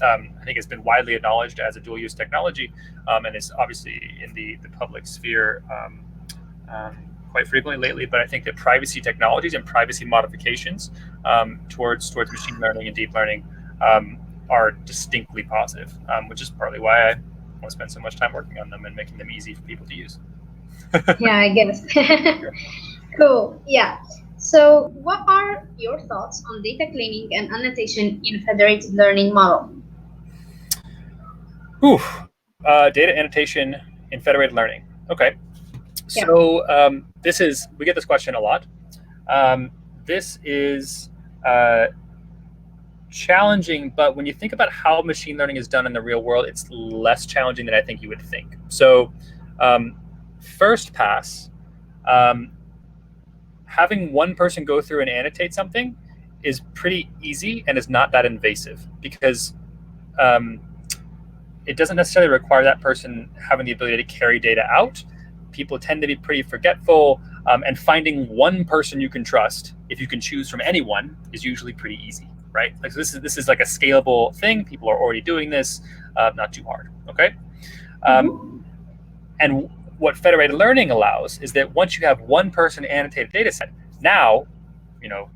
I think has been widely acknowledged as a dual use technology, and is obviously in the public sphere um, quite frequently lately. But I think that privacy technologies and privacy modifications towards machine learning and deep learning are distinctly positive, which is partly why I want to spend so much time working on them and making them easy for people to use. Yeah, I guess. Cool. Yeah. So, what are your thoughts on data cleaning and annotation in federated learning model? Whew. Data annotation in federated learning. Okay. Yeah. So we get this question a lot. This is challenging, but when you think about how machine learning is done in the real world, it's less challenging than I think you would think. So um, first pass, um, having one person go through and annotate something is pretty easy and is not that invasive, because um, it doesn't necessarily require that person having the ability to carry data out. People tend to be pretty forgetful, and finding one person you can trust, if you can choose from anyone, is usually pretty easy, right? Like, so this is like a scalable thing. People are already doing this, not too hard. Okay, Mm-hmm. and what federated learning allows is that once you have one person annotate a data set, now, you know,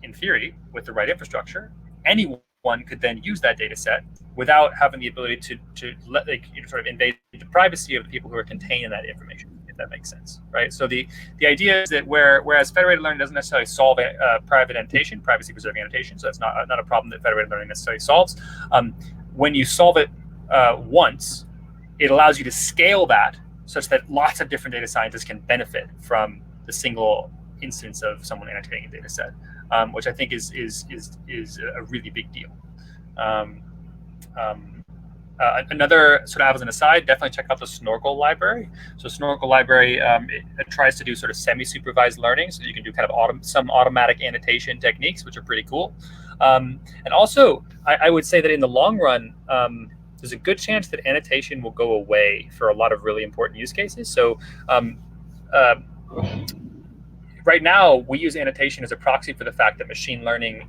in theory, with the right infrastructure, anyone could then use that data set without having the ability to let, like, sort of invade the privacy of the people who are contained in that information, if that makes sense, right? So the idea is that whereas federated learning doesn't necessarily solve private annotation, privacy preserving annotation, so that's not a problem that federated learning necessarily solves. When you solve it once, it allows you to scale that such that lots of different data scientists can benefit from the single instance of someone annotating a data set, which I think is a really big deal. Another sort of as an aside, definitely check out the Snorkel library. So Snorkel library, it tries to do sort of semi-supervised learning, so you can do kind of some automatic annotation techniques, which are pretty cool. And also, I would say that in the long run, there's a good chance that annotation will go away for a lot of really important use cases. So right now, we use annotation as a proxy for the fact that machine learning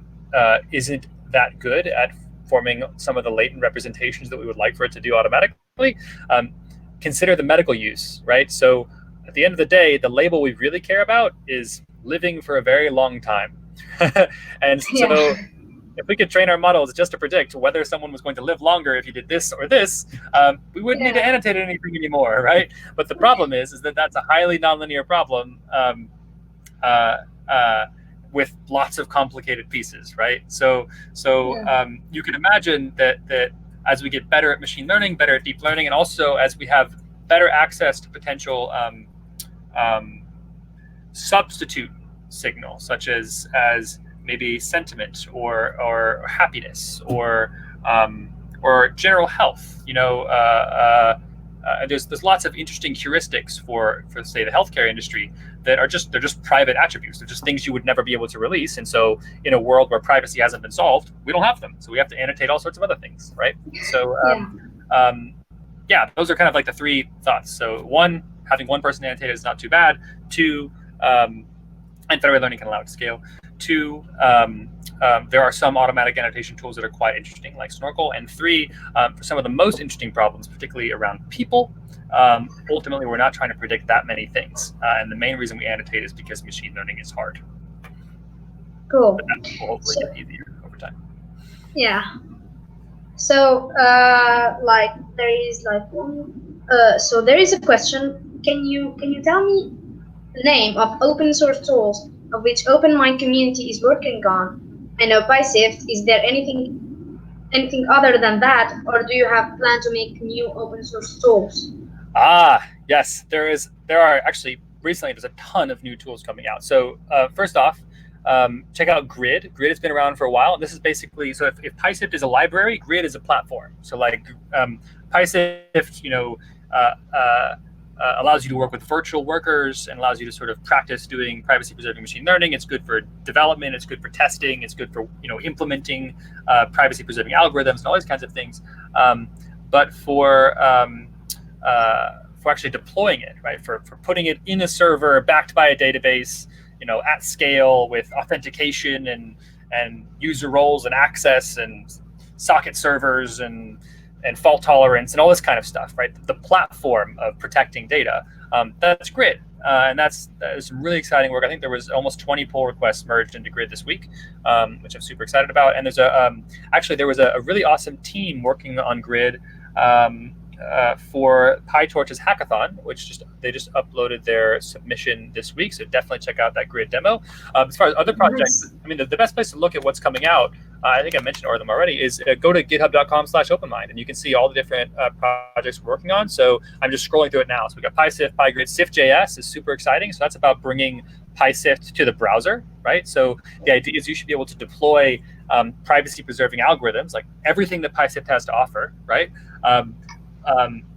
isn't that good at forming some of the latent representations that we would like for it to do automatically. Consider the medical use, right? So at the end of the day, the label we really care about is living for a very long time. And so if we could train our models just to predict whether someone was going to live longer if you did this or this, we wouldn't need to annotate anything anymore, right? But the problem is that that's a highly nonlinear problem with lots of complicated pieces, right? So you can imagine that as we get better at machine learning, better at deep learning, and also as we have better access to potential substitute signal, such as maybe sentiment or happiness or general health. There's lots of interesting heuristics for say the healthcare industry that are just private attributes. They're just things you would never be able to release. And so in a world where privacy hasn't been solved, we don't have them. So we have to annotate all sorts of other things, right? So those are kind of like the three thoughts. So one, having one person annotate is not too bad. Two, and federated learning can allow it to scale. Two, there are some automatic annotation tools that are quite interesting, like Snorkel. And three, for some of the most interesting problems, particularly around people, ultimately we're not trying to predict that many things. And the main reason we annotate is because machine learning is hard. Cool. But that will hopefully get easier over time. Yeah. So, there is a question. Can you tell me the name of open source tools of which OpenMind community is working on? I know PI Sift. Is there anything other than that, or do you have plan to make new open source tools? Yes, there are actually recently there's a ton of new tools coming out. So first off, check out Grid. Grid has been around for a while. And this is basically, so if PI Sift is a library, Grid is a platform. So like PI Sift, allows you to work with virtual workers and allows you to sort of practice doing privacy preserving machine learning. It's good for development. It's good for testing. It's good for implementing privacy preserving algorithms and all these kinds of things. But for actually deploying it, right? For putting it in a server backed by a database, at scale with authentication and user roles and access and socket servers and fault tolerance and all this kind of stuff, right? The platform of protecting data, that's Grid. And that's some really exciting work. I think there was almost 20 pull requests merged into Grid this week, which I'm super excited about. And there's actually there was a really awesome team working on Grid for PyTorch's hackathon, which they just uploaded their submission this week. So definitely check out that Grid demo. As far as other projects, I mean, the best place to look at what's coming out, I think I mentioned all of them already, is go to github.com/OpenMind, and you can see all the different projects we're working on. So I'm just scrolling through it now. So we got PI Sift, PyGrid, Sift.js is super exciting. So that's about bringing PI Sift to the browser, right? So the idea is you should be able to deploy privacy preserving algorithms, like everything that PI Sift has to offer, right?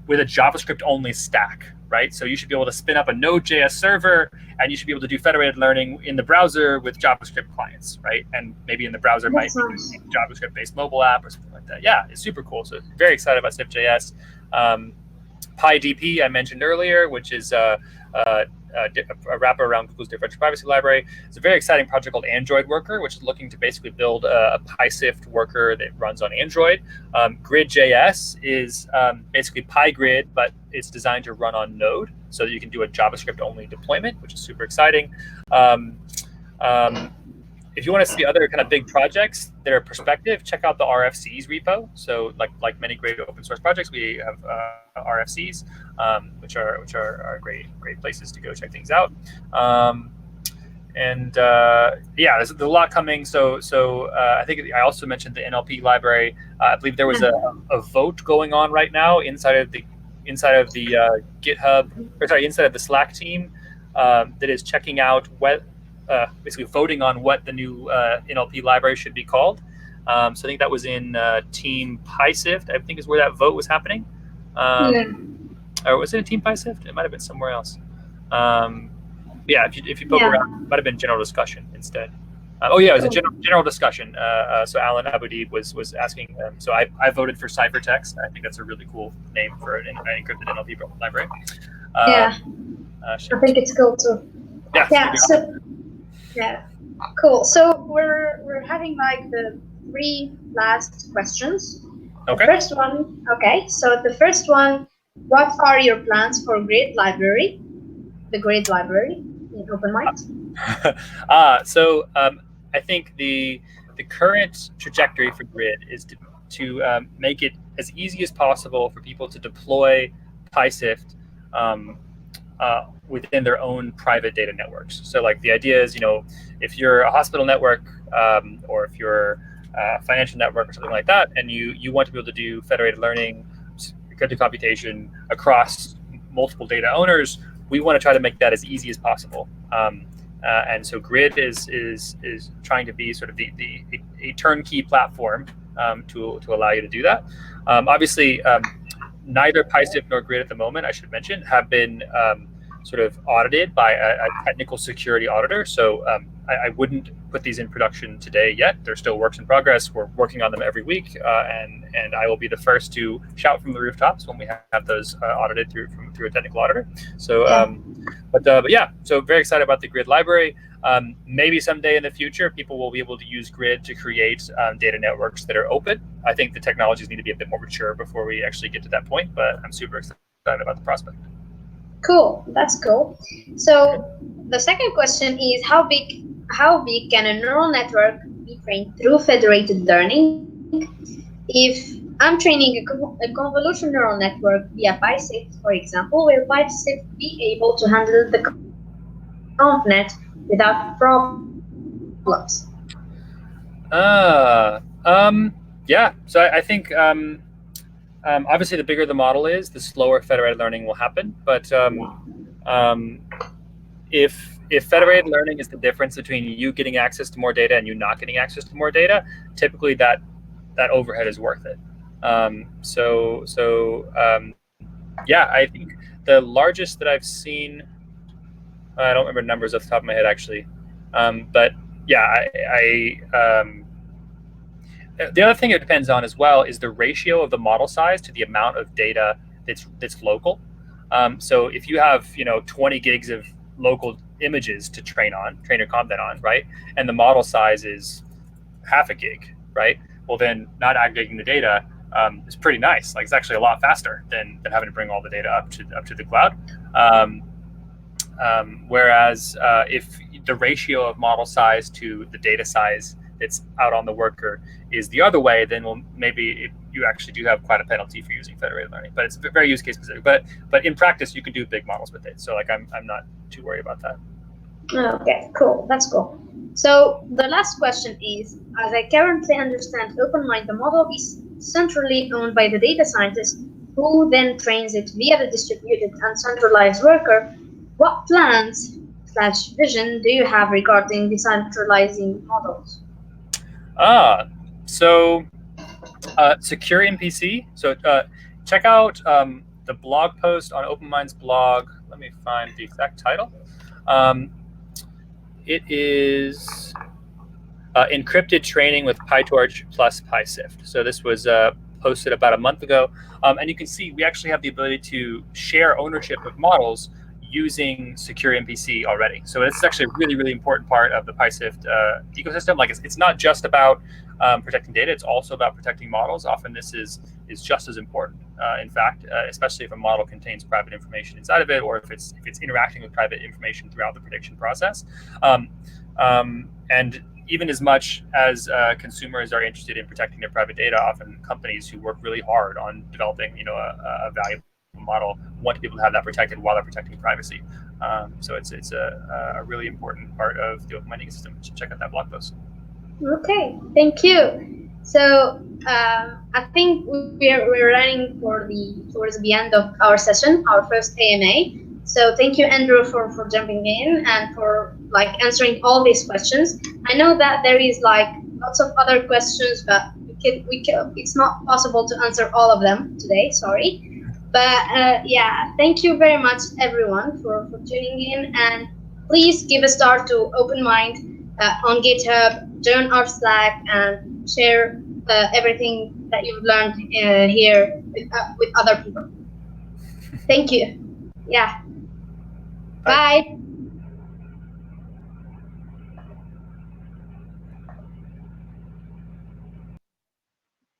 With a JavaScript only stack, right? So you should be able to spin up a Node.js server, and you should be able to do federated learning in the browser with JavaScript clients, right? And maybe in the browser might be a JavaScript-based mobile app or something like that. Yeah, it's super cool. So very excited about Sift.js. PyDP I mentioned earlier, which is a wrapper around Google's differential privacy library. It's a very exciting project called Android Worker, which is looking to basically build a PI Sift worker that runs on Android. Grid.js is basically PyGrid, but it's designed to run on Node, so that you can do a JavaScript-only deployment, which is super exciting. if you want to see other kind of big projects that are prospective, check out the RFCs repo. So like many great open source projects, we have RFCs, which are great places to go check things out. And yeah, there's a lot coming. So I think I also mentioned the NLP library. I believe there was a vote going on right now inside of the GitHub, or sorry, inside of the Slack team that is checking out what, basically voting on what the new NLP library should be called. So I think that was in Team PI Sift, I think is where that vote was happening. Or was it in Team PI Sift? It might have been somewhere else. Yeah, if you poke around, it might have been general discussion instead. Oh yeah, it was a general discussion. So Alan Aboudib was asking. So I voted for Ciphertext. I think that's a really cool name for an encrypted NLP library. I think it's cool too. Yeah. So yeah, cool. So we're having like the 3 last questions. Okay. The first one. Okay. So the first one: what are your plans for Grid Library? The Grid Library in OpenMind. So I think the current trajectory for Grid is to make it as easy as possible for people to deploy PI Sift within their own private data networks. So like the idea is, if you're a hospital network or if you're a financial network or something like that, and you want to be able to do federated learning, encrypted computation across multiple data owners, we want to try to make that as easy as possible. And so Grid is trying to be sort of a turnkey platform to allow you to do that. Obviously, neither PI Sift nor Grid at the moment, I should mention, have been sort of audited by a technical security auditor. So I wouldn't put these in production today yet. They're still works in progress. We're working on them every week, and I will be the first to shout from the rooftops when we have those audited through a technical auditor. So, but yeah, so very excited about the Grid library. Maybe someday in the future, people will be able to use Grid to create data networks that are open. I think the technologies need to be a bit more mature before we actually get to that point, but I'm super excited about the prospect. Cool, that's cool. So the second question is how big can a neural network be trained through federated learning? If I'm training a convolutional neural network via PI Sift, for example, will PI Sift be able to handle the ConvNet without problems? Yeah, so I think obviously the bigger the model is, the slower federated learning will happen. But if federated learning is the difference between you getting access to more data and you not getting access to more data, typically that overhead is worth it. Yeah, I think the largest that I've seen, I don't remember numbers off the top of my head actually, but yeah, the other thing it depends on as well is the ratio of the model size to the amount of data that's local. So if you have 20 gigs of local images to train your content on, right, and the model size is half a gig, right? Well, then not aggregating the data is pretty nice. Like it's actually a lot faster than having to bring all the data up to the cloud. Whereas if the ratio of model size to the data size that's out on the worker is the other way, then maybe you actually do have quite a penalty for using federated learning. But it's very use case specific. But in practice, you can do big models with it. So like I'm not too worried about that. Okay, cool. That's cool. So the last question is, as I currently understand, OpenMind, the model is centrally owned by the data scientist who then trains it via the distributed and centralized worker. What plans/vision do you have regarding decentralizing models? So secure MPC. So check out the blog post on OpenMind's blog. Let me find the exact title. It is encrypted training with PyTorch plus PI Sift. So this was posted about a month ago. And you can see we actually have the ability to share ownership of models using secure MPC already. So it's actually a really, really important part of the PI Sift ecosystem. Like it's not just about protecting data, it's also about protecting models. Often this is just as important. In fact, especially if a model contains private information inside of it, or if it's interacting with private information throughout the prediction process. And even as much as consumers are interested in protecting their private data, often companies who work really hard on developing, a valuable model want to be able to have that protected while they're protecting privacy. So it's a really important part of the OpenMined ecosystem. You should check out that blog post. Okay, thank you. So I think we're running towards the end of our session, our first AMA. So thank you, Andrew, for jumping in and for like answering all these questions. I know that there is like lots of other questions, but it's not possible to answer all of them today. Sorry. But yeah, thank you very much, everyone, for tuning in. And please give a star to OpenMind on GitHub, join our Slack, and share everything that you've learned here with other people. Thank you. Yeah. Bye. Bye.